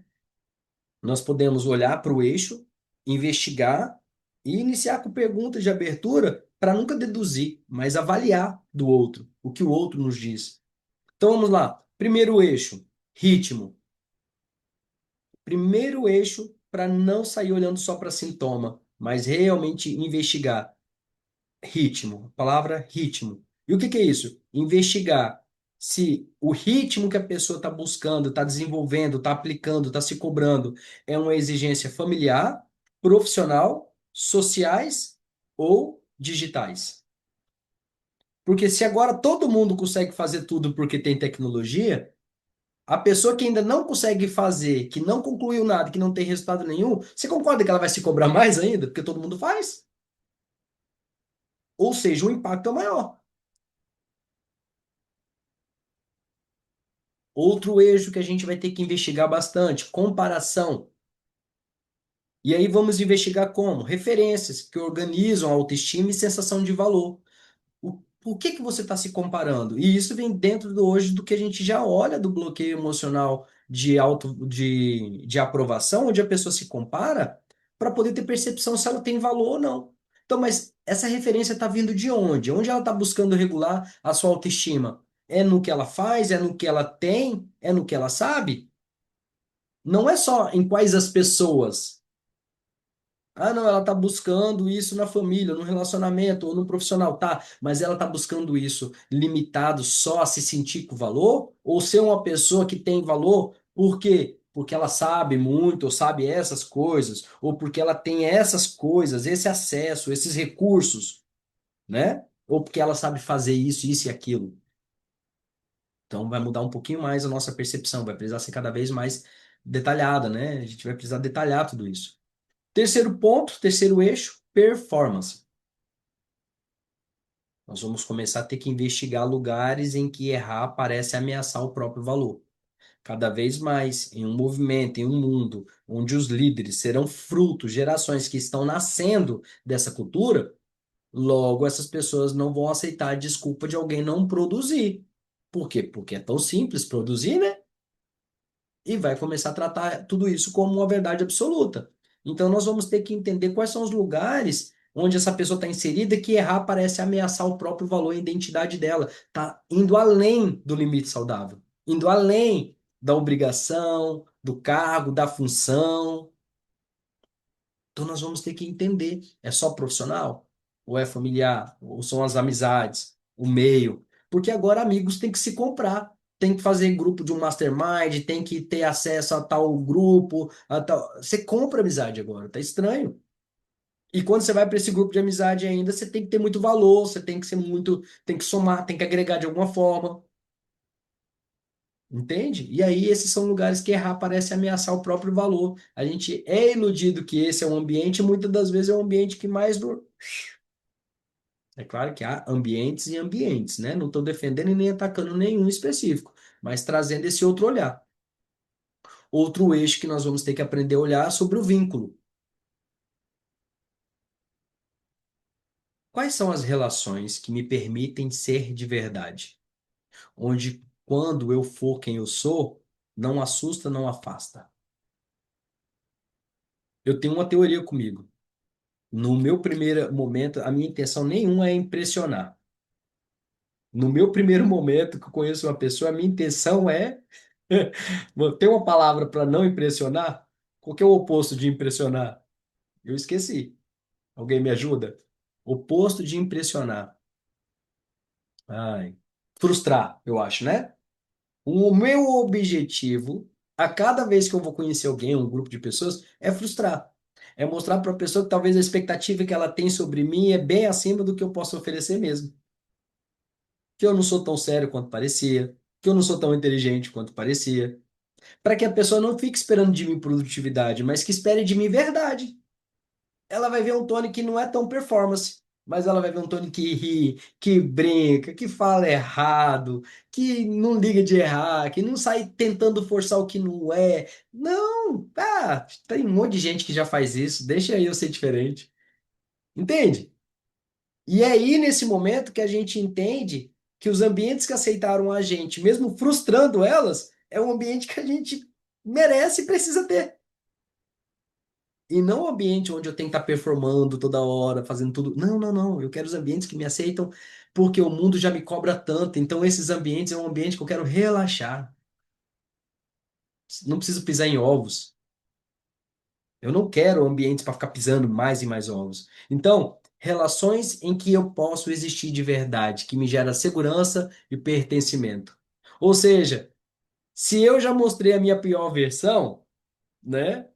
Nós podemos olhar para o eixo, investigar e iniciar com perguntas de abertura para nunca deduzir, mas avaliar do outro, o que o outro nos diz. Então vamos lá. Primeiro eixo, ritmo. Primeiro eixo para não sair olhando só para sintoma, mas realmente investigar. Ritmo, a palavra ritmo. E o que que é isso? Investigar se o ritmo que a pessoa está buscando, está desenvolvendo, está aplicando, está se cobrando, é uma exigência familiar, profissional, sociais ou digitais. Porque se agora todo mundo consegue fazer tudo porque tem tecnologia, a pessoa que ainda não consegue fazer, que não concluiu nada, que não tem resultado nenhum, você concorda que ela vai se cobrar mais ainda? Porque todo mundo faz? Ou seja, o impacto é maior. Outro eixo que a gente vai ter que investigar bastante, comparação. E aí vamos investigar como? Referências que organizam a autoestima e sensação de valor. Por que que você está se comparando? E isso vem dentro do hoje do que a gente já olha do bloqueio emocional de aprovação, onde a pessoa se compara para poder ter percepção se ela tem valor ou não. Então, mas essa referência está vindo de onde? Onde ela está buscando regular a sua autoestima? É no que ela faz? É no que ela tem? É no que ela sabe? Não é só em quais as pessoas. Não, ela está buscando isso na família, no relacionamento ou no profissional, tá? Mas ela está buscando isso limitado só a se sentir com valor? Ou ser uma pessoa que tem valor? Por quê? Porque ela sabe muito, ou sabe essas coisas, ou porque ela tem essas coisas, esse acesso, esses recursos, né? Ou porque ela sabe fazer isso e aquilo. Então vai mudar um pouquinho mais a nossa percepção, vai precisar ser cada vez mais detalhada, né? A gente vai precisar detalhar tudo isso. Terceiro ponto, terceiro eixo, performance. Nós vamos começar a ter que investigar lugares em que errar parece ameaçar o próprio valor. Cada vez mais, em um movimento, em um mundo onde os líderes serão frutos, gerações que estão nascendo dessa cultura, Logo, essas pessoas não vão aceitar a desculpa de alguém não produzir. Por quê? Porque é tão simples produzir, né? E vai começar a tratar tudo isso como uma verdade absoluta. Então, nós vamos ter que entender quais são os lugares onde essa pessoa está inserida que errar parece ameaçar o próprio valor e identidade dela. Está indo além do limite saudável, indo além da obrigação, do cargo, da função. Então nós vamos ter que entender, é só profissional? Ou é familiar? Ou são as amizades? O meio? Porque agora amigos têm que se comprar. Tem que fazer grupo de um mastermind, tem que ter acesso a tal grupo, a tal... Você compra amizade agora, tá estranho. E quando você vai para esse grupo de amizade ainda, você tem que ter muito valor, você tem que ser muito, tem que somar, tem que agregar de alguma forma, entende? E aí esses são lugares que errar parece ameaçar o próprio valor. A gente é iludido que esse é um ambiente, e muitas das vezes é o ambiente que mais é claro que há ambientes e ambientes, né? Não estou defendendo e nem atacando nenhum específico, mas trazendo esse outro olhar. Outro eixo que nós vamos ter que aprender a olhar sobre o vínculo. Quais são as relações que me permitem ser de verdade? Onde, quando eu for quem eu sou, não assusta, não afasta. Eu tenho uma teoria comigo. No meu primeiro momento, a minha intenção nenhuma é impressionar. No meu primeiro momento que eu conheço uma pessoa, a minha intenção é ter uma palavra para não impressionar. Qual que é o oposto de impressionar? Eu esqueci. Alguém me ajuda? Oposto de impressionar. Ai. Frustrar, eu acho, né? O meu objetivo, a cada vez que eu vou conhecer alguém, um grupo de pessoas, é frustrar. É mostrar para a pessoa que talvez a expectativa que ela tem sobre mim é bem acima do que eu posso oferecer mesmo. Que eu não sou tão sério quanto parecia, que eu não sou tão inteligente quanto parecia. Para que a pessoa não fique esperando de mim produtividade, mas que espere de mim verdade. Ela vai ver um Tony que não é tão performance, mas ela vai ver um Tony que ri, que brinca, que fala errado, que não liga de errar, que não sai tentando forçar o que não é. Não, tem um monte de gente que já faz isso, deixa aí eu ser diferente. Entende? E é aí, nesse momento, que a gente entende que os ambientes que aceitaram a gente, mesmo frustrando elas, é um ambiente que a gente merece e precisa ter. E não um ambiente onde eu tenho que estar performando toda hora, fazendo tudo. Não, não, não. Eu quero os ambientes que me aceitam porque o mundo já me cobra tanto. Então, esses ambientes é um ambiente que eu quero relaxar. Não preciso pisar em ovos. Eu não quero ambientes para ficar pisando mais e mais ovos. Então, relações em que eu posso existir de verdade, que me gera segurança e pertencimento. Ou seja, se eu já mostrei a minha pior versão, né?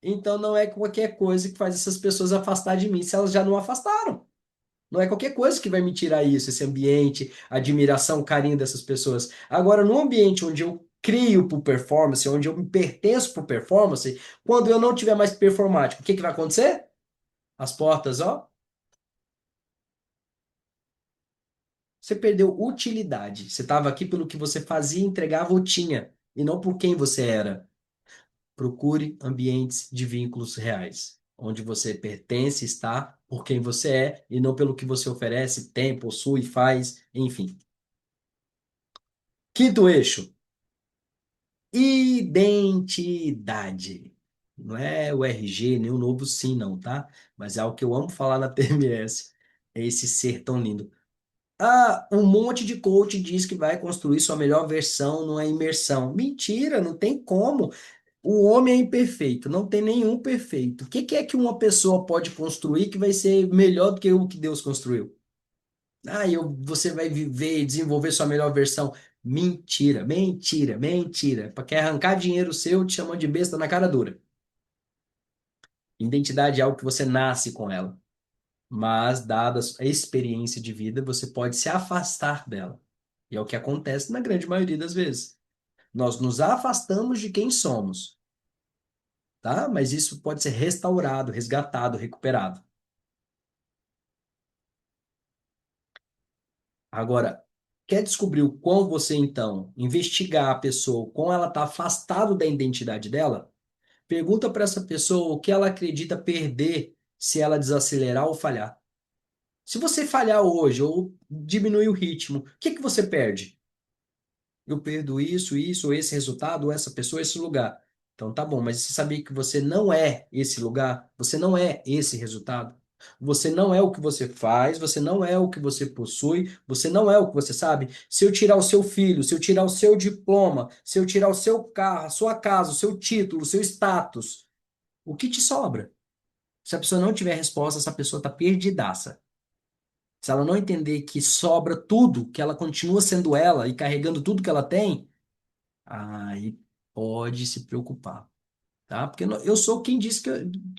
Então não é qualquer coisa que faz essas pessoas afastar de mim, se elas já não afastaram. Não é qualquer coisa que vai me tirar isso, esse ambiente, a admiração, carinho dessas pessoas. Agora, num ambiente onde eu crio por performance, onde eu me pertenço por performance, quando eu não tiver mais performático, o que que vai acontecer? As portas, ó, você perdeu utilidade. Você estava aqui pelo que você fazia, entregava ou tinha, e não por quem você era. Procure ambientes de vínculos reais, onde você pertence, está por quem você é e não pelo que você oferece, tem, possui, faz, enfim. Quinto eixo. Identidade. Não é o RG, nem o novo sim, não, tá? Mas é algo que eu amo falar na TMS. É esse ser tão lindo. Ah, um monte de coach diz que vai construir sua melhor versão numa imersão. Mentira, não tem como. O homem é imperfeito, não tem nenhum perfeito. O que que é que uma pessoa pode construir que vai ser melhor do que o que Deus construiu? Você vai viver e desenvolver sua melhor versão. Mentira, mentira, mentira. Para quer arrancar dinheiro seu, te chamam de besta na cara dura. Identidade é algo que você nasce com ela, mas, dada a experiência de vida, você pode se afastar dela. E é o que acontece na grande maioria das vezes. Nós nos afastamos de quem somos, tá? Mas isso pode ser restaurado, resgatado, recuperado. Agora, quer descobrir o quão você, então, investigar a pessoa, o quão ela está afastado da identidade dela? Pergunta para essa pessoa o que ela acredita perder se ela desacelerar ou falhar. Se você falhar hoje ou diminuir o ritmo, o que que você perde? Eu perdo isso, ou esse resultado, ou essa pessoa, esse lugar. Então tá bom, mas você sabia que você não é esse lugar? Você não é esse resultado? Você não é o que você faz, você não é o que você possui, você não é o que você sabe. Se eu tirar o seu filho, se eu tirar o seu diploma, se eu tirar o seu carro, a sua casa, o seu título, o seu status, o que te sobra? Se a pessoa não tiver resposta, essa pessoa tá perdidaça. Se ela não entender que sobra tudo, que ela continua sendo ela e carregando tudo que ela tem, aí pode se preocupar, tá? Porque eu sou quem disse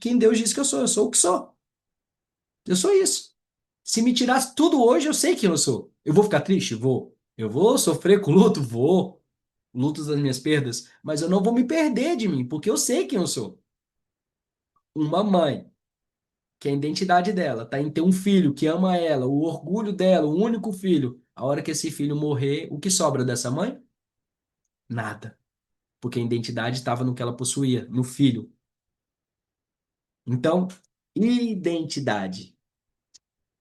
quem Deus disse que eu sou o que sou. Eu sou isso. Se me tirasse tudo hoje, eu sei quem eu sou. Eu vou ficar triste? Vou. Eu vou sofrer com luto? Vou. Lutos das minhas perdas, mas eu não vou me perder de mim, porque eu sei quem eu sou. Uma mãe, que a identidade dela tá em ter um filho que ama ela, o orgulho dela, o único filho. A hora que esse filho morrer, o que sobra dessa mãe? Nada, porque a identidade estava no que ela possuía, no filho. Então, identidade.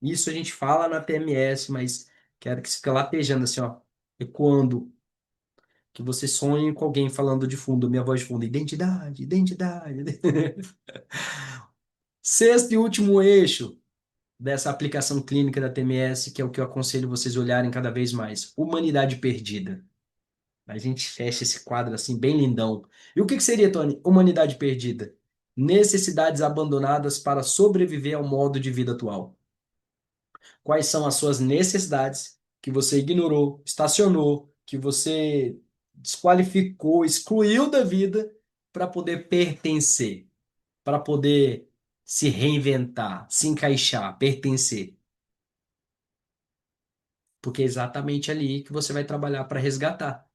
Isso a gente fala na TMS, mas quero que você fique latejando assim, ó, ecoando, que você sonhe com alguém falando de fundo, minha voz de fundo, identidade, identidade. Sexto e último eixo dessa aplicação clínica da TMS, que é o que eu aconselho vocês olharem cada vez mais, humanidade perdida. A gente fecha esse quadro assim, bem lindão. E o que que seria, Tony? Humanidade perdida. Necessidades abandonadas para sobreviver ao modo de vida atual. Quais são as suas necessidades que você ignorou, estacionou, que você desqualificou, excluiu da vida para poder pertencer, para poder se reinventar, se encaixar, pertencer. Porque é exatamente ali que você vai trabalhar para resgatar.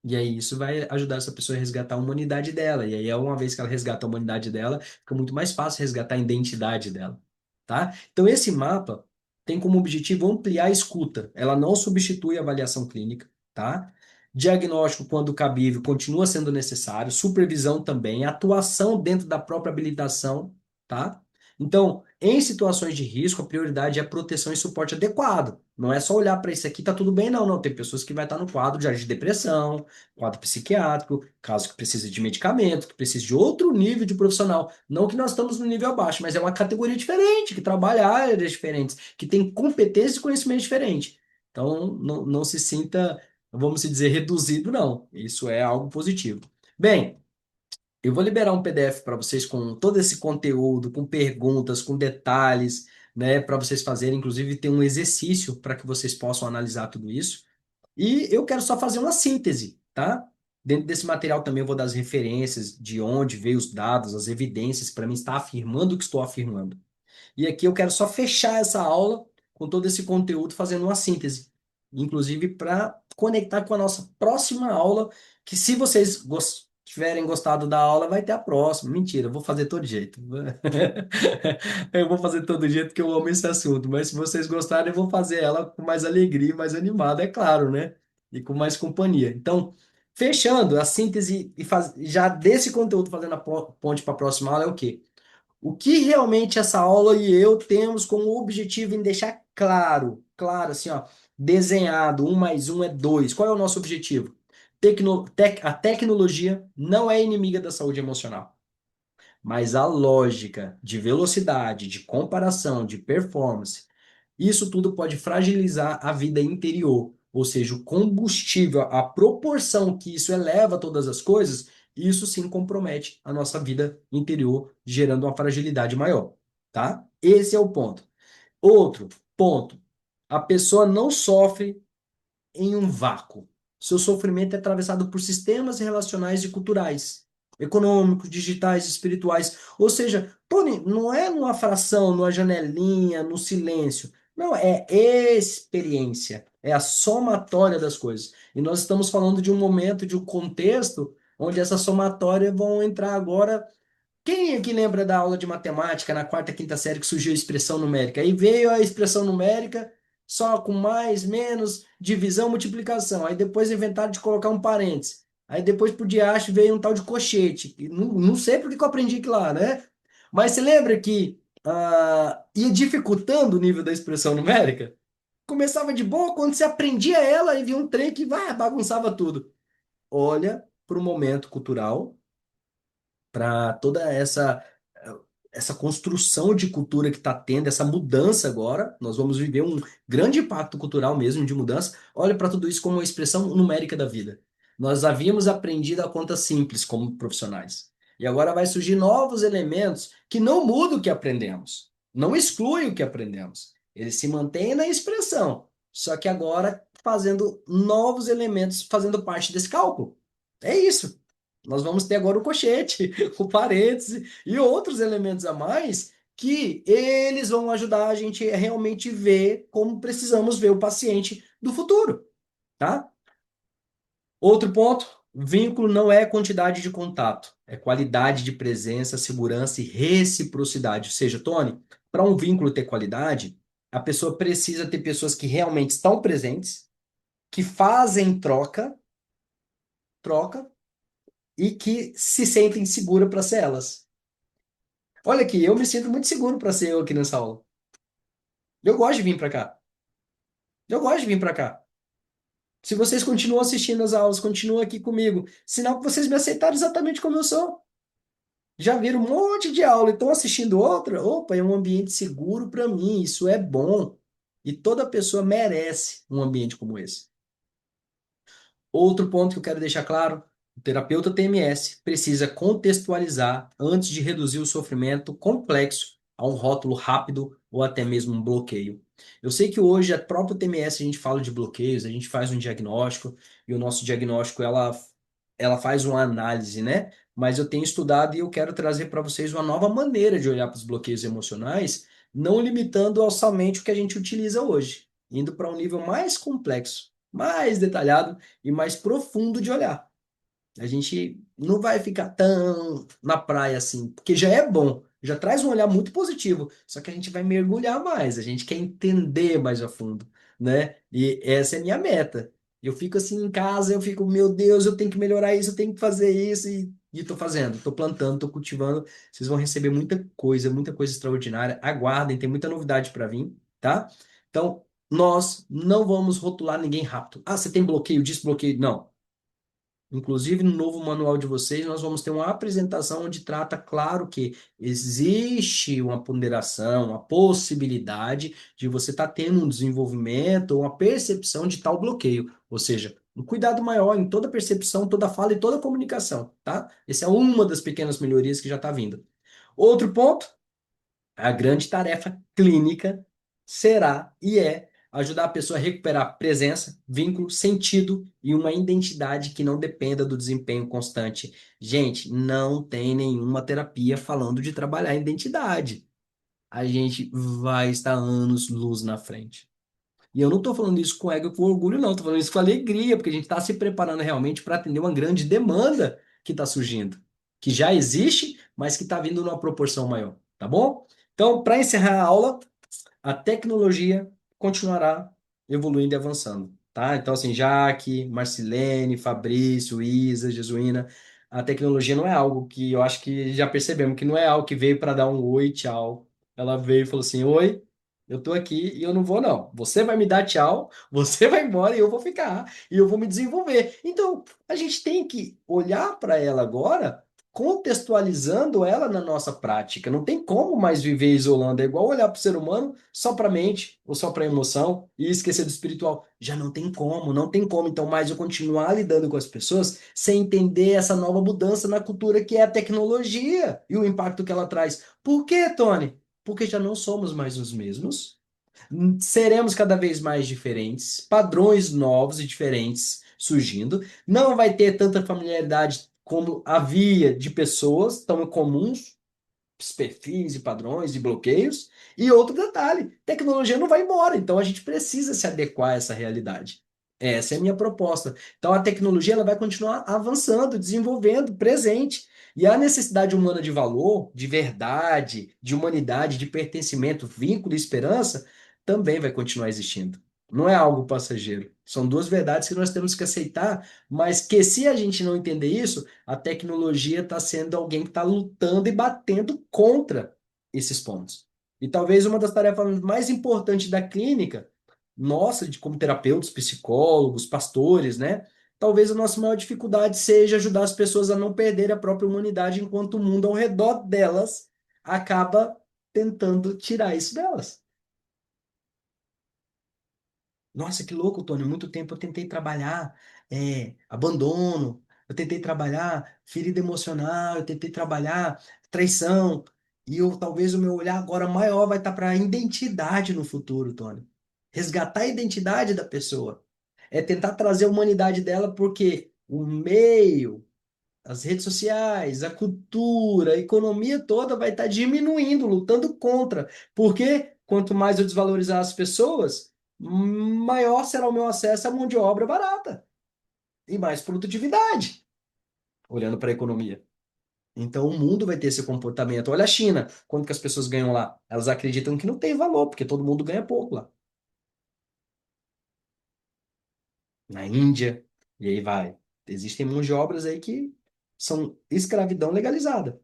E aí isso vai ajudar essa pessoa a resgatar a humanidade dela. E aí, uma vez que ela resgata a humanidade dela, fica muito mais fácil resgatar a identidade dela, tá? Então, esse mapa tem como objetivo ampliar a escuta. Ela não substitui a avaliação clínica, tá? Diagnóstico, quando cabível, continua sendo necessário. Supervisão também. Atuação dentro da própria habilitação, tá? Então, em situações de risco, a prioridade é a proteção e suporte adequado. Não é só olhar para isso aqui, tá tudo bem, não. Não, tem pessoas que vai estar no quadro de depressão, quadro psiquiátrico, caso que precise de medicamento, que precise de outro nível de profissional. Não que nós estamos no nível abaixo, mas é uma categoria diferente, que trabalha áreas diferentes, que tem competência e conhecimento diferente. Então, não se sinta, vamos dizer, reduzido, não. Isso é algo positivo. Bem, eu vou liberar um PDF para vocês com todo esse conteúdo, com perguntas, com detalhes, né, para vocês fazerem. Inclusive, tem um exercício para que vocês possam analisar tudo isso. E eu quero só fazer uma síntese, tá? Dentro desse material também eu vou dar as referências de onde veio os dados, as evidências para mim estar afirmando o que estou afirmando. E aqui eu quero só fechar essa aula com todo esse conteúdo, fazendo uma síntese, inclusive para conectar com a nossa próxima aula, que se vocês tiverem gostado da aula, vai ter a próxima. Mentira, eu vou fazer todo jeito. Eu vou fazer todo jeito que eu amo esse assunto, mas se vocês gostarem, eu vou fazer ela com mais alegria, mais animada, é claro, né? E com mais companhia. Então, fechando a síntese e já desse conteúdo, fazendo a ponte para a próxima aula, é o quê? O que realmente essa aula e eu temos como objetivo em deixar claro, claro, assim, ó, desenhado, um mais um é dois. Qual é o nosso objetivo? A tecnologia não é inimiga da saúde emocional, mas a lógica de velocidade, de comparação, de performance, isso tudo pode fragilizar a vida interior, ou seja, o combustível, a proporção que isso eleva todas as coisas, isso sim compromete a nossa vida interior, gerando uma fragilidade maior, tá? Esse é o ponto. Outro ponto, a pessoa não sofre em um vácuo. Seu sofrimento é atravessado por sistemas relacionais e culturais, econômicos, digitais, espirituais. Ou seja, Tony, não é numa fração, numa janelinha, no silêncio. Não, é experiência. É a somatória das coisas. E nós estamos falando de um momento, de um contexto, onde essa somatória vão entrar agora. Quem aqui lembra da aula de matemática na quarta, quinta série que surgiu a expressão numérica? Aí veio a expressão numérica só com mais, menos, divisão, multiplicação. Aí depois inventaram de colocar um parênteses. Aí depois por diacho veio um tal de cochete. E não sei por que que eu aprendi aquilo lá, né? Mas você lembra que ia dificultando o nível da expressão numérica. Começava de boa, quando você aprendia ela e via um trem que vai, bagunçava tudo. Olha para o momento cultural, para toda essa construção de cultura que está tendo, essa mudança agora. Nós vamos viver um grande impacto cultural mesmo de mudança. Olha para tudo isso como uma expressão numérica da vida. Nós havíamos aprendido a conta simples como profissionais. E agora vai surgir novos elementos que não mudam o que aprendemos, não excluem o que aprendemos. Eles se mantêm na expressão, só que agora fazendo novos elementos, fazendo parte desse cálculo. É isso. Nós vamos ter agora o cochete, o parêntese e outros elementos a mais que eles vão ajudar a gente a realmente ver como precisamos ver o paciente do futuro, tá? Outro ponto, vínculo não é quantidade de contato, é qualidade de presença, segurança e reciprocidade. Ou seja, Tony, para um vínculo ter qualidade, a pessoa precisa ter pessoas que realmente estão presentes, que fazem troca e que se sentem seguras para ser elas. Olha aqui, eu me sinto muito seguro para ser eu aqui nessa aula. Eu gosto de vir para cá. Eu gosto de vir para cá. Se vocês continuam assistindo as aulas, continuam aqui comigo, sinal que vocês me aceitaram exatamente como eu sou. Já viram um monte de aula e estão assistindo outra? Opa, é um ambiente seguro para mim, isso é bom. E toda pessoa merece um ambiente como esse. Outro ponto que eu quero deixar claro: o terapeuta TMS precisa contextualizar antes de reduzir o sofrimento complexo a um rótulo rápido ou até mesmo um bloqueio. Eu sei que hoje a própria TMS a gente fala de bloqueios, a gente faz um diagnóstico e o nosso diagnóstico ela faz uma análise, né? Mas eu tenho estudado e eu quero trazer para vocês uma nova maneira de olhar para os bloqueios emocionais, não limitando ao somente o que a gente utiliza hoje, indo para um nível mais complexo, mais detalhado e mais profundo de olhar. A gente não vai ficar tão na praia assim, porque já é bom, já traz um olhar muito positivo, só que a gente vai mergulhar mais, a gente quer entender mais a fundo, né? E essa é a minha meta. Eu fico assim em casa, eu fico, meu Deus, eu tenho que melhorar isso, eu tenho que fazer isso, e tô fazendo, tô plantando, tô cultivando. Vocês vão receber muita coisa extraordinária. Aguardem, tem muita novidade para vir, tá? Então, nós não vamos rotular ninguém rápido. Ah, você tem bloqueio, desbloqueio. Não. Inclusive, no novo manual de vocês, nós vamos ter uma apresentação onde trata, claro, que existe uma ponderação, uma possibilidade de você estar tendo um desenvolvimento ou uma percepção de tal bloqueio. Ou seja, um cuidado maior em toda percepção, toda fala e toda comunicação, tá? Essa é uma das pequenas melhorias que já está vindo. Outro ponto, a grande tarefa clínica será e é ajudar a pessoa a recuperar presença, vínculo, sentido e uma identidade que não dependa do desempenho constante. Gente, não tem nenhuma terapia falando de trabalhar a identidade. A gente vai estar anos luz na frente. E eu não estou falando isso com ego e com orgulho, não. Estou falando isso com alegria, porque a gente está se preparando realmente para atender uma grande demanda que está surgindo, que já existe, mas que está vindo numa proporção maior, tá bom? Então, para encerrar a aula, a tecnologia continuará evoluindo e avançando, tá? Então, assim, Jaque, Marcilene, Fabrício, Isa, Jesuína, a tecnologia não é algo que eu acho que já percebemos que não é algo que veio para dar um oi, tchau. Ela veio e falou assim: oi, eu tô aqui e eu não vou, não. Você vai me dar tchau, você vai embora e eu vou ficar e eu vou me desenvolver. Então, a gente tem que olhar para ela agora contextualizando ela na nossa prática. Não tem como mais viver isolando. É igual olhar para o ser humano só para a mente ou só para a emoção e esquecer do espiritual. Já não tem como, não tem como. Então, mais eu continuar lidando com as pessoas sem entender essa nova mudança na cultura que é a tecnologia e o impacto que ela traz. Por quê, Tony? Porque já não somos mais os mesmos. Seremos cada vez mais diferentes, padrões novos e diferentes surgindo. Não vai ter tanta familiaridade como havia de pessoas tão comuns, perfis e padrões e bloqueios. E outro detalhe, tecnologia não vai embora, então a gente precisa se adequar a essa realidade. Essa é a minha proposta. Então a tecnologia ela vai continuar avançando, desenvolvendo, presente. E a necessidade humana de valor, de verdade, de humanidade, de pertencimento, vínculo e esperança também vai continuar existindo. Não é algo passageiro. São duas verdades que nós temos que aceitar, mas que se a gente não entender isso, a tecnologia está sendo alguém que está lutando e batendo contra esses pontos. E talvez uma das tarefas mais importantes da clínica, nossa, de como terapeutas, psicólogos, pastores, né? Talvez a nossa maior dificuldade seja ajudar as pessoas a não perder a própria humanidade enquanto o mundo ao redor delas acaba tentando tirar isso delas. Nossa, que louco, Tony. Muito tempo eu tentei trabalhar abandono, eu tentei trabalhar ferida emocional, eu tentei trabalhar traição. E eu, talvez o meu olhar agora maior vai estar para a identidade no futuro, Tony. Resgatar a identidade da pessoa. É tentar trazer a humanidade dela, porque o meio, as redes sociais, a cultura, a economia toda vai estar diminuindo, lutando contra. Porque quanto mais eu desvalorizar as pessoas, maior será o meu acesso à mão de obra barata e mais produtividade, olhando para a economia. Então o mundo vai ter esse comportamento. Olha a China, quanto que as pessoas ganham lá? Elas acreditam que não tem valor, porque todo mundo ganha pouco lá. Na Índia, e aí vai. Existem mãos de obras aí que são escravidão legalizada,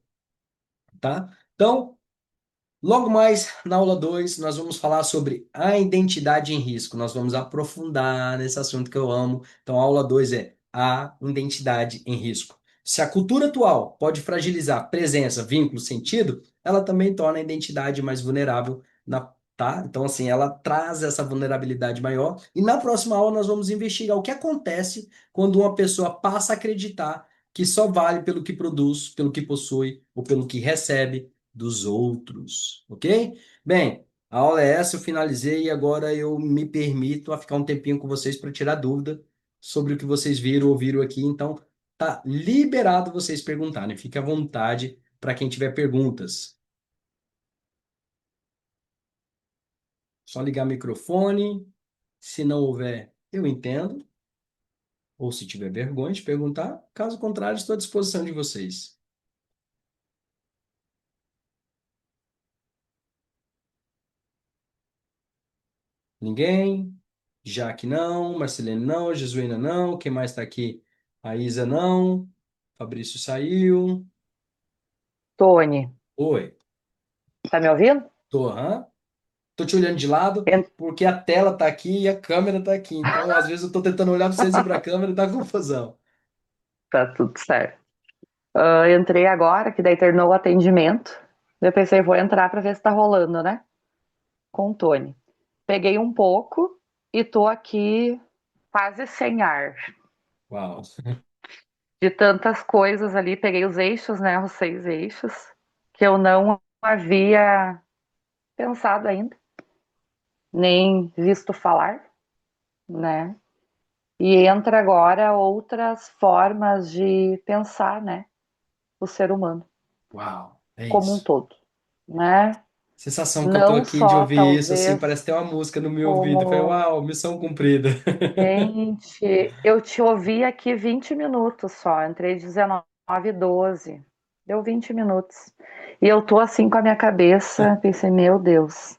tá? Então, logo mais na aula 2 nós vamos falar sobre a identidade em risco. Nós vamos aprofundar nesse assunto que eu amo. Então, a aula 2 é a identidade em risco. Se a cultura atual pode fragilizar presença, vínculo, sentido, ela também torna a identidade mais vulnerável tá? Então, assim, ela traz essa vulnerabilidade maior. E na próxima aula nós vamos investigar o que acontece quando uma pessoa passa a acreditar que só vale pelo que produz, pelo que possui ou pelo que recebe dos outros, ok? Bem, a aula é essa, eu finalizei e agora eu me permito a ficar um tempinho com vocês para tirar dúvida sobre o que vocês viram, ouviram aqui. Então, tá liberado vocês perguntarem. Fique à vontade para quem tiver perguntas. Só ligar o microfone. Se não houver, eu entendo. Ou se tiver vergonha de perguntar, caso contrário, estou à disposição de vocês. Ninguém? Jaque não, Marcelene não, Jesuína não, quem mais está aqui? A Isa não, Fabrício saiu. Tony, Oi, tá me ouvindo? tô, hã? Tô te olhando de lado En- porque a tela tá aqui e a câmera tá aqui. Então, às vezes eu tô tentando olhar para vocês e para a câmera e dá confusão. Tá tudo certo. Entrei agora, que daí terminou o atendimento. Eu pensei, vou entrar pra ver se tá rolando, né? Com o Tony. Peguei um pouco e tô aqui quase sem ar. Uau. De tantas coisas ali, peguei os eixos, né? Os 6 eixos, que eu não havia pensado ainda, nem visto falar, né? E entra agora outras formas de pensar, né? O ser humano Uau, é como um isso. todo, né? Sensação que eu tô Não aqui de só ouvir isso, assim, talvez parece ter uma música no meu ouvido. Eu falei, como uau, missão cumprida. gente, eu te ouvi aqui 20 minutos só, entrei 19h12, deu 20 minutos. E eu tô assim com a minha cabeça, pensei, meu Deus,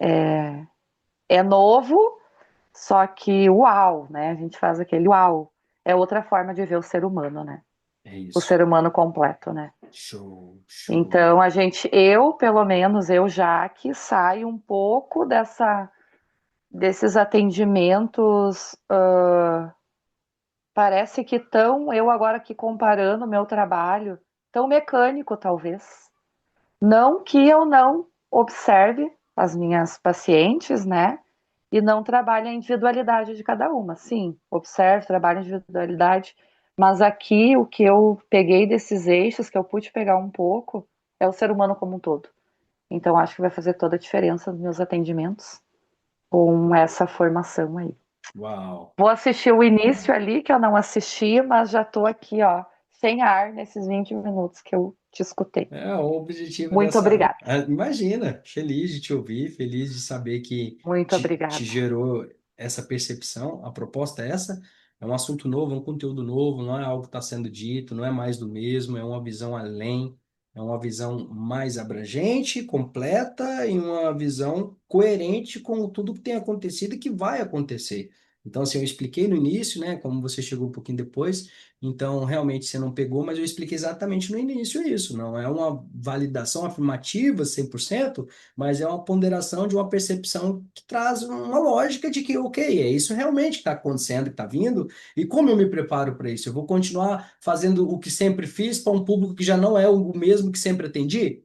é novo, só que uau, né? A gente faz aquele uau. É outra forma de ver o ser humano, né? É O isso. ser humano completo, né? Show, show. Então a gente, eu, pelo menos, eu já que saio um pouco desses atendimentos, parece que tão, eu agora aqui comparando o meu trabalho, tão mecânico talvez. Não que eu não observe as minhas pacientes, né? E não trabalhe a individualidade de cada uma. Sim, observe, trabalhe a individualidade, mas aqui o que eu peguei desses eixos, que eu pude pegar um pouco, é o ser humano como um todo. Então acho que vai fazer toda a diferença nos meus atendimentos com essa formação aí. Uau. Vou assistir o início ali, que eu não assisti, mas já tô aqui, ó, sem ar nesses 20 minutos que eu te escutei. É o objetivo Muito dessa. obrigada. Imagina, feliz de te ouvir, feliz de saber que Muito te obrigada. gerou essa percepção. A proposta é essa. É um assunto novo, é um conteúdo novo, não é algo que está sendo dito, não é mais do mesmo, é uma visão além, é uma visão mais abrangente, completa e uma visão coerente com tudo que tem acontecido e que vai acontecer. Então, assim, eu expliquei no início, né, como você chegou um pouquinho depois, então realmente você não pegou, mas eu expliquei exatamente no início isso. Não é uma validação afirmativa 100%, mas é uma ponderação de uma percepção que traz uma lógica de que, ok, é isso realmente que está acontecendo, que está vindo, e como eu me preparo para isso? Eu vou continuar fazendo o que sempre fiz para um público que já não é o mesmo que sempre atendi?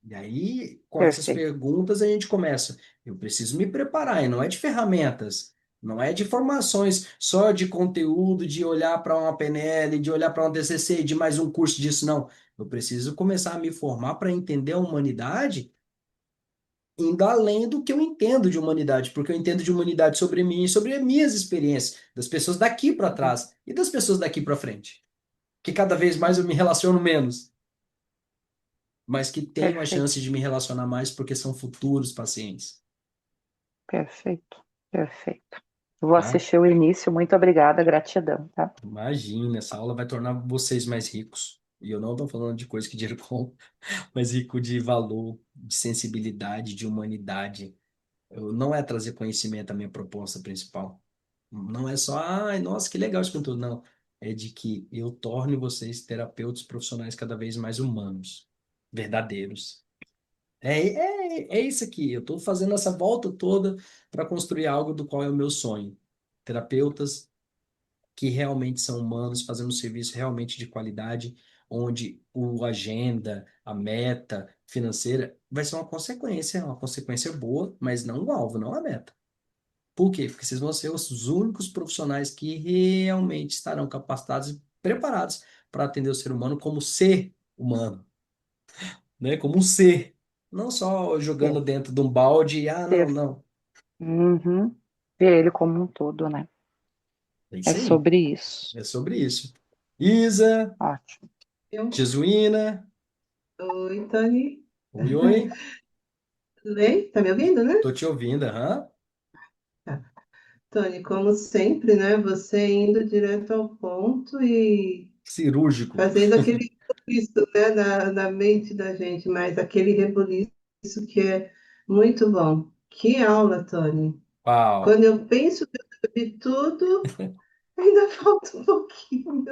E aí, com essas Perfeito, perguntas, a gente começa. Eu preciso me preparar, e não é de ferramentas, não é de formações só de conteúdo, de olhar para uma PNL, de olhar para um TCC, de mais um curso disso, não. Eu preciso começar a me formar para entender a humanidade, indo além do que eu entendo de humanidade, porque eu entendo de humanidade sobre mim e sobre as minhas experiências, das pessoas daqui para trás e das pessoas daqui para frente, que cada vez mais eu me relaciono menos, mas que tenho a chance perfeito, de me relacionar mais porque são futuros pacientes, perfeito, perfeito. Vou tá? assistir o início. Muito obrigada, gratidão, tá? Imagina, essa aula vai tornar vocês mais ricos. E eu não estou falando de coisa que dinheiro compra, mas rico de valor, de sensibilidade, de humanidade. Não é trazer conhecimento a minha proposta principal. Não é só, ai, nossa, que legal isso tudo. Não. É de que eu torne vocês terapeutas profissionais cada vez mais humanos, verdadeiros. É isso aqui. Eu estou fazendo essa volta toda para construir algo do qual é o meu sonho. Terapeutas que realmente são humanos, fazendo um serviço realmente de qualidade, onde o agenda, a meta financeira vai ser uma consequência boa, mas não o alvo, não a meta. Por quê? Porque vocês vão ser os únicos profissionais que realmente estarão capacitados e preparados para atender o ser humano como ser humano, né? Como um ser, não só jogando É, dentro de um balde e, não, ter, não. uhum, ver ele como um todo, né? É É isso aí. sobre isso. É sobre isso. Isa, Ótimo. Eu- Jesuína, Oi, Tony. oi, oi. Tudo bem? Tá me ouvindo, né? Tô te ouvindo, aham. Tá. Tony, como sempre, né? Você indo direto ao ponto e Cirúrgico. fazendo aquele rebuliço, né, na mente da gente, mas aquele rebuliço que é muito bom. Que aula, Tony. Uau. Quando eu penso que eu vi tudo, ainda falta um pouquinho.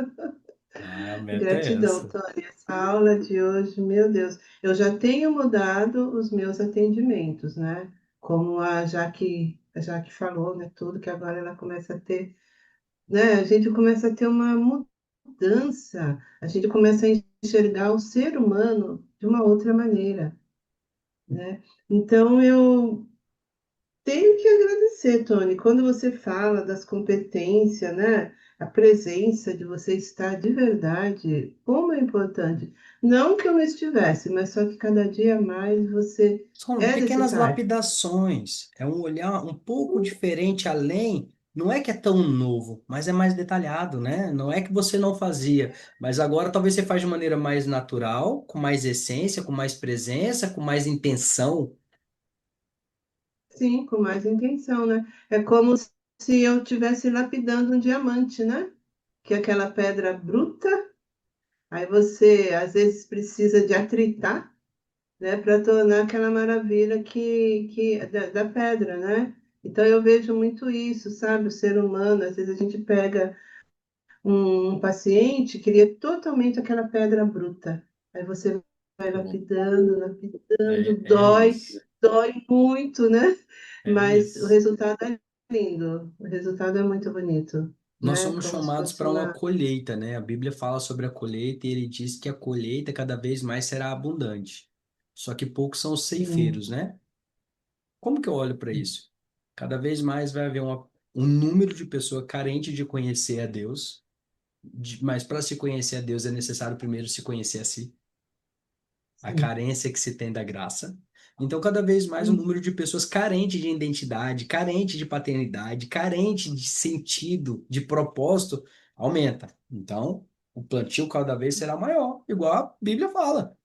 A meta é Gratidão, essa. Tony. Essa aula de hoje, meu Deus, eu já tenho mudado os meus atendimentos, né? Como a Jaque falou, né? Tudo que agora ela começa a ter, né? A gente começa a ter uma mudança, a gente começa a enxergar o ser humano de uma outra maneira, né? Então eu tenho que agradecer, Tony, quando você fala das competências, né? A presença de você estar de verdade, como é importante. Não que eu não estivesse, mas só que cada dia mais você São é pequenas necessário. lapidações. É um olhar um pouco diferente além. Não é que é tão novo, mas é mais detalhado, né? Não é que você não fazia, mas agora talvez você faz de maneira mais natural, com mais essência, com mais presença, com mais intenção. Sim, com mais intenção, né? É como se eu estivesse lapidando um diamante, né? Que é aquela pedra bruta, aí você às vezes precisa de atritar, né, para tornar aquela maravilha da pedra, né? Então eu vejo muito isso, sabe? O ser humano, às vezes a gente pega um paciente que ele é totalmente aquela pedra bruta. Aí você vai Bom, lapidando, lapidando, é dói, isso. dói muito, né? É Mas o isso. resultado é lindo, o resultado é muito bonito, Nós né? somos Como se chamados fosse para uma uma. colheita, né? A Bíblia fala sobre a colheita e ele diz que a colheita cada vez mais será abundante. Só que poucos são os Sim, ceifeiros, né? Como que eu olho para isso? Cada vez mais vai haver um número de pessoas carentes de conhecer a Deus, mas para se conhecer a Deus é necessário primeiro se conhecer a si, a sim. carência que se tem da graça. Então, cada vez mais o Hum, número de pessoas carentes de identidade, carente de paternidade, carente de sentido, de propósito, aumenta. Então, o plantio cada vez será maior, igual a Bíblia fala,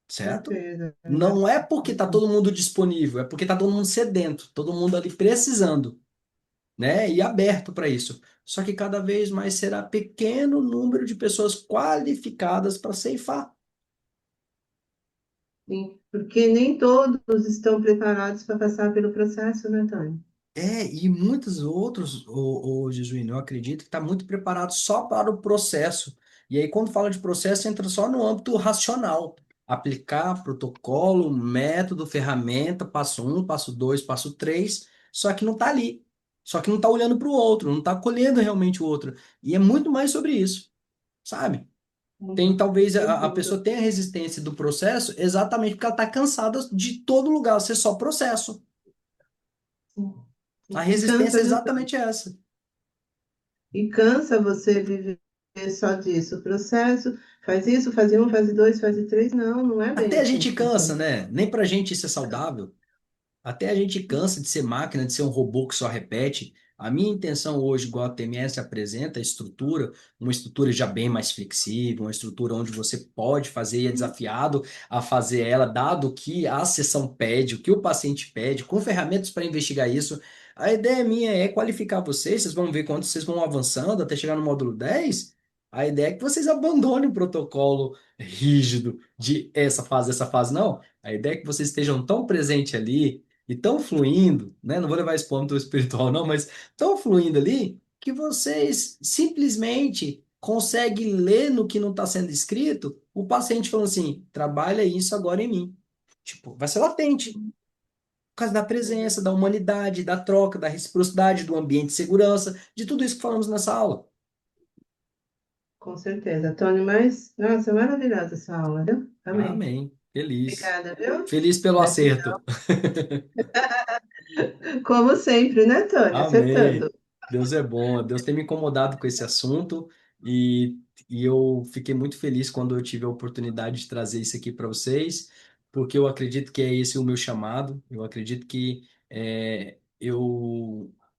certo? certeza, né? Não é porque está todo mundo disponível, é porque está todo mundo sedento, todo mundo ali precisando, né? E aberto para isso. Só que cada vez mais será pequeno número de pessoas qualificadas para ceifar. Sim, porque nem todos estão preparados para passar pelo processo, né, Tânia? E muitos outros, o Jesuíno, eu acredito que está muito preparado só para o processo. E aí, quando fala de processo, entra só no âmbito racional. Aplicar protocolo, método, ferramenta, passo um, passo dois, passo três, só que não está ali. Só que não está olhando para o outro, não está acolhendo realmente o outro. E é muito mais sobre isso, sabe? Tem Uhum. talvez Sem a dúvida. pessoa tenha resistência do processo exatamente porque ela está cansada de todo lugar ser só processo. Sim. A E resistência cansa, é viu? exatamente essa. E cansa você viver só disso. O processo, faz isso, faz um, faz dois, faz três. Não, não é bem Até a assim gente que cansa, funciona. né? Nem pra gente isso é saudável. Até a gente cansa de ser máquina, de ser um robô que só repete. A minha intenção hoje, igual a TMS apresenta, a estrutura, uma estrutura já bem mais flexível, uma estrutura onde você pode fazer e é desafiado a fazer ela, dado o que a sessão pede, o que o paciente pede, com ferramentas para investigar isso. A ideia minha é qualificar vocês, vocês vão ver quando vocês vão avançando até chegar no módulo 10. A ideia é que vocês abandonem o protocolo rígido de essa fase, não. A ideia é que vocês estejam tão presente ali e tão fluindo, né? Não vou levar esse ponto espiritual, não, mas tão fluindo ali que vocês simplesmente conseguem ler no que não está sendo escrito o paciente falando assim: trabalha isso agora em mim. Tipo, vai ser latente, por causa da presença, da humanidade, da troca, da reciprocidade, do ambiente de segurança, de tudo isso que falamos nessa aula. Com certeza. Tony, mas, nossa, maravilhosa essa aula, viu? Amei. Amém. Feliz. Obrigada, viu? Feliz pelo Gratidão. acerto. Como sempre, né, Tony? Amém. Acertando. Deus é bom. Deus tem me incomodado com esse assunto e, e eu fiquei muito feliz quando eu tive a oportunidade de trazer isso aqui para vocês, porque eu acredito que é esse o meu chamado. Eu acredito que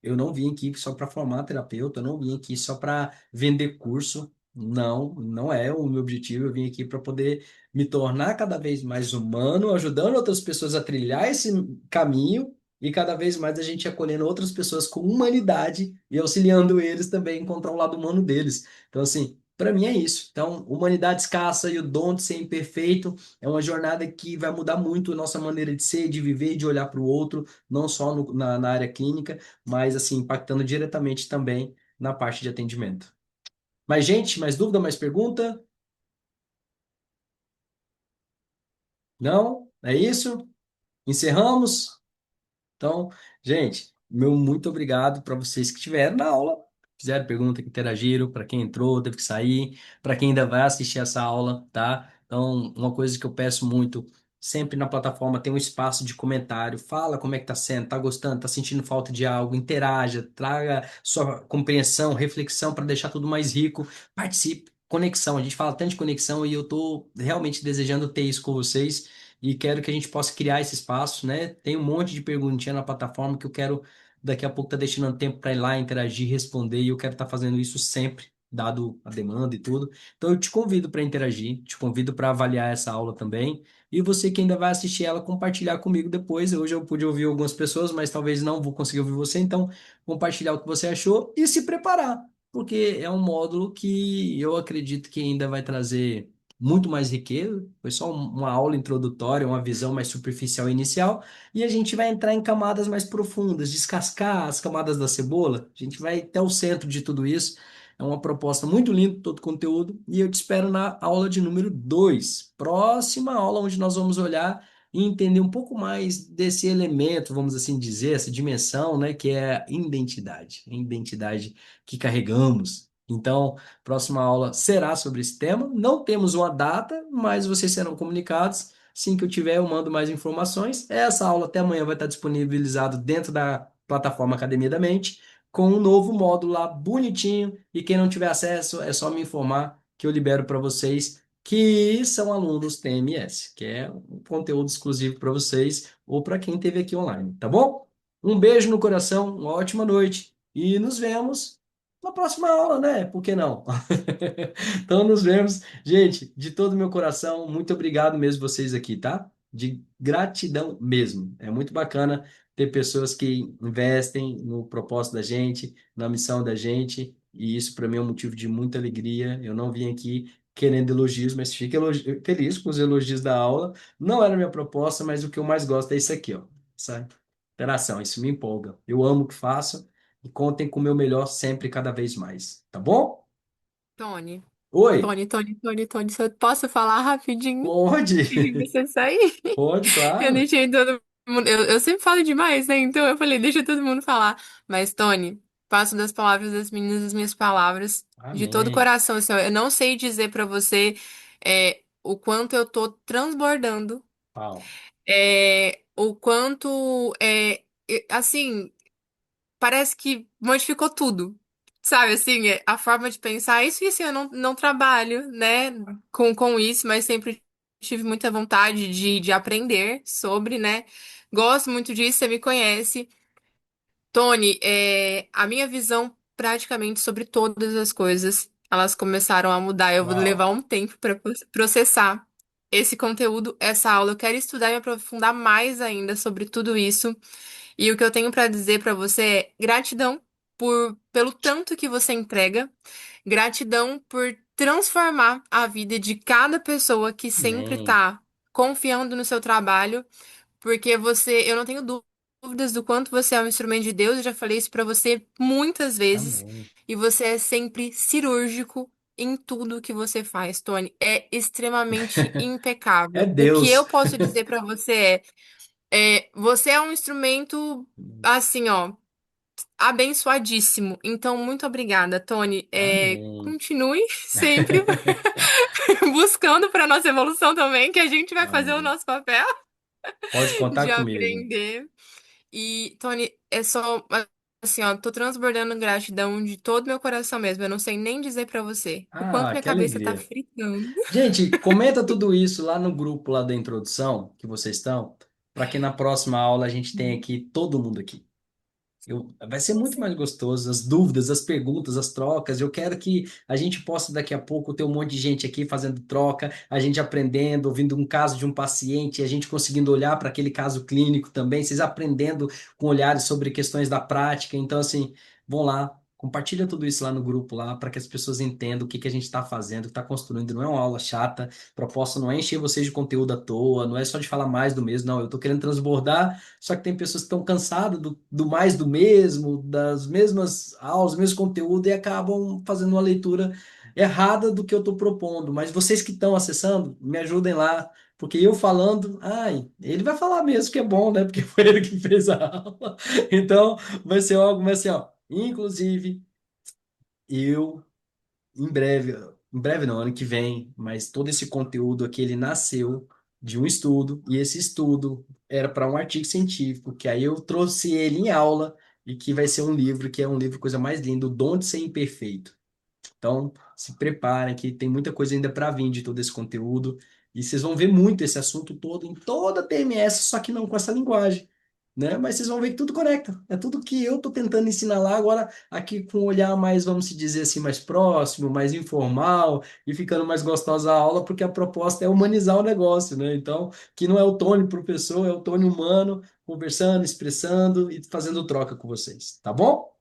eu não vim aqui só para formar terapeuta, eu não vim aqui só para vender curso. Não, não é o meu objetivo. Eu vim aqui para poder me tornar cada vez mais humano, ajudando outras pessoas a trilhar esse caminho e cada vez mais a gente acolhendo outras pessoas com humanidade e auxiliando eles também a encontrar o lado humano deles. Então, assim, para mim é isso. Então, humanidade escassa e o dom de ser imperfeito é uma jornada que vai mudar muito a nossa maneira de ser, de viver e de olhar para o outro, não só na área clínica, mas, assim, impactando diretamente também na parte de atendimento. Mais gente, mais dúvida, mais pergunta? Não? É isso? Encerramos? Então, gente, meu muito obrigado para vocês que estiveram na aula, fizeram pergunta, que interagiram, para quem entrou, teve que sair, para quem ainda vai assistir essa aula, tá? Então, uma coisa que eu peço muito, sempre na plataforma tem um espaço de comentário, fala como é que tá sendo, tá gostando, tá sentindo falta de algo, interaja, traga sua compreensão, reflexão para deixar tudo mais rico, participe. Conexão, a gente fala tanto de conexão e eu tô realmente desejando ter isso com vocês e quero que a gente possa criar esse espaço, né? Tem um monte de perguntinha na plataforma que eu quero daqui a pouco estar destinando tempo para ir lá interagir, responder, e eu quero estar fazendo isso sempre, dado a demanda e tudo. Então eu te convido para interagir, te convido para avaliar essa aula também. E você que ainda vai assistir ela, compartilhar comigo depois. Hoje eu pude ouvir algumas pessoas, mas talvez não vou conseguir ouvir você, então compartilhar o que você achou e se preparar, porque é um módulo que eu acredito que ainda vai trazer muito mais riqueza. Foi só uma aula introdutória, uma visão mais superficial inicial, e a gente vai entrar em camadas mais profundas, descascar as camadas da cebola. A gente vai até o centro de tudo isso. É uma proposta muito linda, todo o conteúdo, e eu te espero na aula de número 2, próxima aula, onde nós vamos olhar e entender um pouco mais desse elemento, vamos assim dizer, essa dimensão, né, que é a identidade que carregamos. Então, próxima aula será sobre esse tema. Não temos uma data, mas vocês serão comunicados. Assim que eu tiver, eu mando mais informações. Essa aula até amanhã vai estar disponibilizado dentro da plataforma Academia da Mente, com um novo módulo lá bonitinho. E quem não tiver acesso, é só me informar que eu libero para vocês que são alunos TMS, que é um conteúdo exclusivo para vocês ou para quem esteve aqui online, tá bom? Um beijo no coração, uma ótima noite e nos vemos na próxima aula, né? Por que não? Então, nos vemos. Gente, de todo o meu coração, muito obrigado mesmo vocês aqui, tá? De gratidão mesmo. É muito bacana ter pessoas que investem no propósito da gente, na missão da gente, e isso para mim é um motivo de muita alegria. Eu não vim aqui querendo elogios, mas fico feliz com os elogios da aula. Não era a minha proposta, mas o que eu mais gosto é isso aqui, ó. Sabe? Interação, isso me empolga. Eu amo o que faço e contem com o meu melhor sempre, cada vez mais. Tá bom? Tony, Oi, Tony, só posso falar rapidinho? pode? Deixa eu sair. Pode, Eu claro. deixei todo mundo. Eu sempre falo demais, né? Então eu falei, deixa todo mundo falar. Mas, Tony, faço das palavras das meninas as minhas palavras de todo o Amém. coração. Assim, ó, eu não sei dizer pra você o quanto eu tô transbordando, Pau. o quanto assim. Parece que modificou tudo. Sabe, assim, a forma de pensar, isso e assim, eu não trabalho, né, com isso, mas sempre tive muita vontade de aprender sobre, né? Gosto muito disso, você me conhece. Tony, a minha visão praticamente sobre todas as coisas, elas começaram a mudar. Eu vou levar Uau. um tempo para processar esse conteúdo, essa aula. Eu quero estudar e me aprofundar mais ainda sobre tudo isso. E o que eu tenho para dizer para você é gratidão pelo tanto que você entrega, gratidão por transformar a vida de cada pessoa que sempre Amém. está confiando no seu trabalho, porque eu não tenho dúvidas do quanto você é um instrumento de Deus, eu já falei isso para você muitas vezes, Amém. e você é sempre cirúrgico em tudo que você faz, Tony. É extremamente É impecável. O que eu Deus. posso dizer para você você é um instrumento, assim, ó, abençoadíssimo. Então, muito obrigada, Tony. Amém. Continue sempre buscando para nossa evolução também, que a gente vai fazer o Amém. nosso papel Pode contar de comigo. aprender. E, Tony, é só, assim, ó, tô transbordando gratidão de todo meu coração mesmo. Eu não sei nem dizer para você o quanto Ah, minha que cabeça tá alegria. fritando. Gente, comenta tudo isso lá no grupo lá da introdução que vocês estão, para que na próxima aula a gente tenha aqui todo mundo aqui. Vai ser muito mais Sim. gostoso, as dúvidas, as perguntas, as trocas. Eu quero que a gente possa daqui a pouco ter um monte de gente aqui fazendo troca, a gente aprendendo, ouvindo um caso de um paciente, a gente conseguindo olhar para aquele caso clínico também, vocês aprendendo com olhares sobre questões da prática. Então, assim, vão lá, compartilha tudo isso lá no grupo lá, para que as pessoas entendam o que que a gente está fazendo, o que está construindo. Não é uma aula chata, a proposta não é encher vocês de conteúdo à toa, não é só de falar mais do mesmo, não. Eu estou querendo transbordar, só que tem pessoas que estão cansadas do mais do mesmo, das mesmas aulas, do mesmo conteúdo e acabam fazendo uma leitura errada do que eu estou propondo. Mas vocês que estão acessando, me ajudem lá, porque eu falando, ai, ele vai falar mesmo que é bom, né? Porque foi ele que fez a aula. Então, vai ser algo, mas assim, ó, inclusive, eu em breve não, ano que vem, mas todo esse conteúdo aqui ele nasceu de um estudo, e esse estudo era para um artigo científico, que aí eu trouxe ele em aula e que vai ser um livro, que é um livro coisa mais linda, O Dom de Ser Imperfeito. Então, se preparem que tem muita coisa ainda para vir de todo esse conteúdo. E vocês vão ver muito esse assunto todo em toda a TMS, só que não com essa linguagem, né? Mas vocês vão ver que tudo conecta. É tudo que eu estou tentando ensinar lá agora, aqui com um olhar mais, vamos se dizer assim, mais próximo, mais informal e ficando mais gostosa a aula, porque a proposta é humanizar o negócio, né? Então, que não é o Tony professor, é o Tony humano, conversando, expressando e fazendo troca com vocês, tá bom?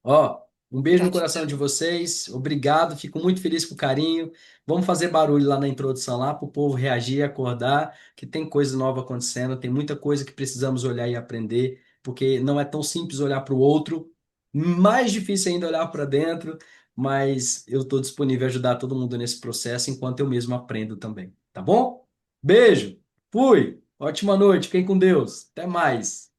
Ó, um beijo no coração de Gratidão. vocês. Obrigado, fico muito feliz com o carinho. Vamos fazer barulho lá na introdução lá para o povo reagir, acordar, que tem coisa nova acontecendo, tem muita coisa que precisamos olhar e aprender, porque não é tão simples olhar para o outro, mais difícil ainda olhar para dentro, mas eu estou disponível a ajudar todo mundo nesse processo enquanto eu mesmo aprendo também, tá bom? Beijo, fui, ótima noite, fiquem com Deus, até mais.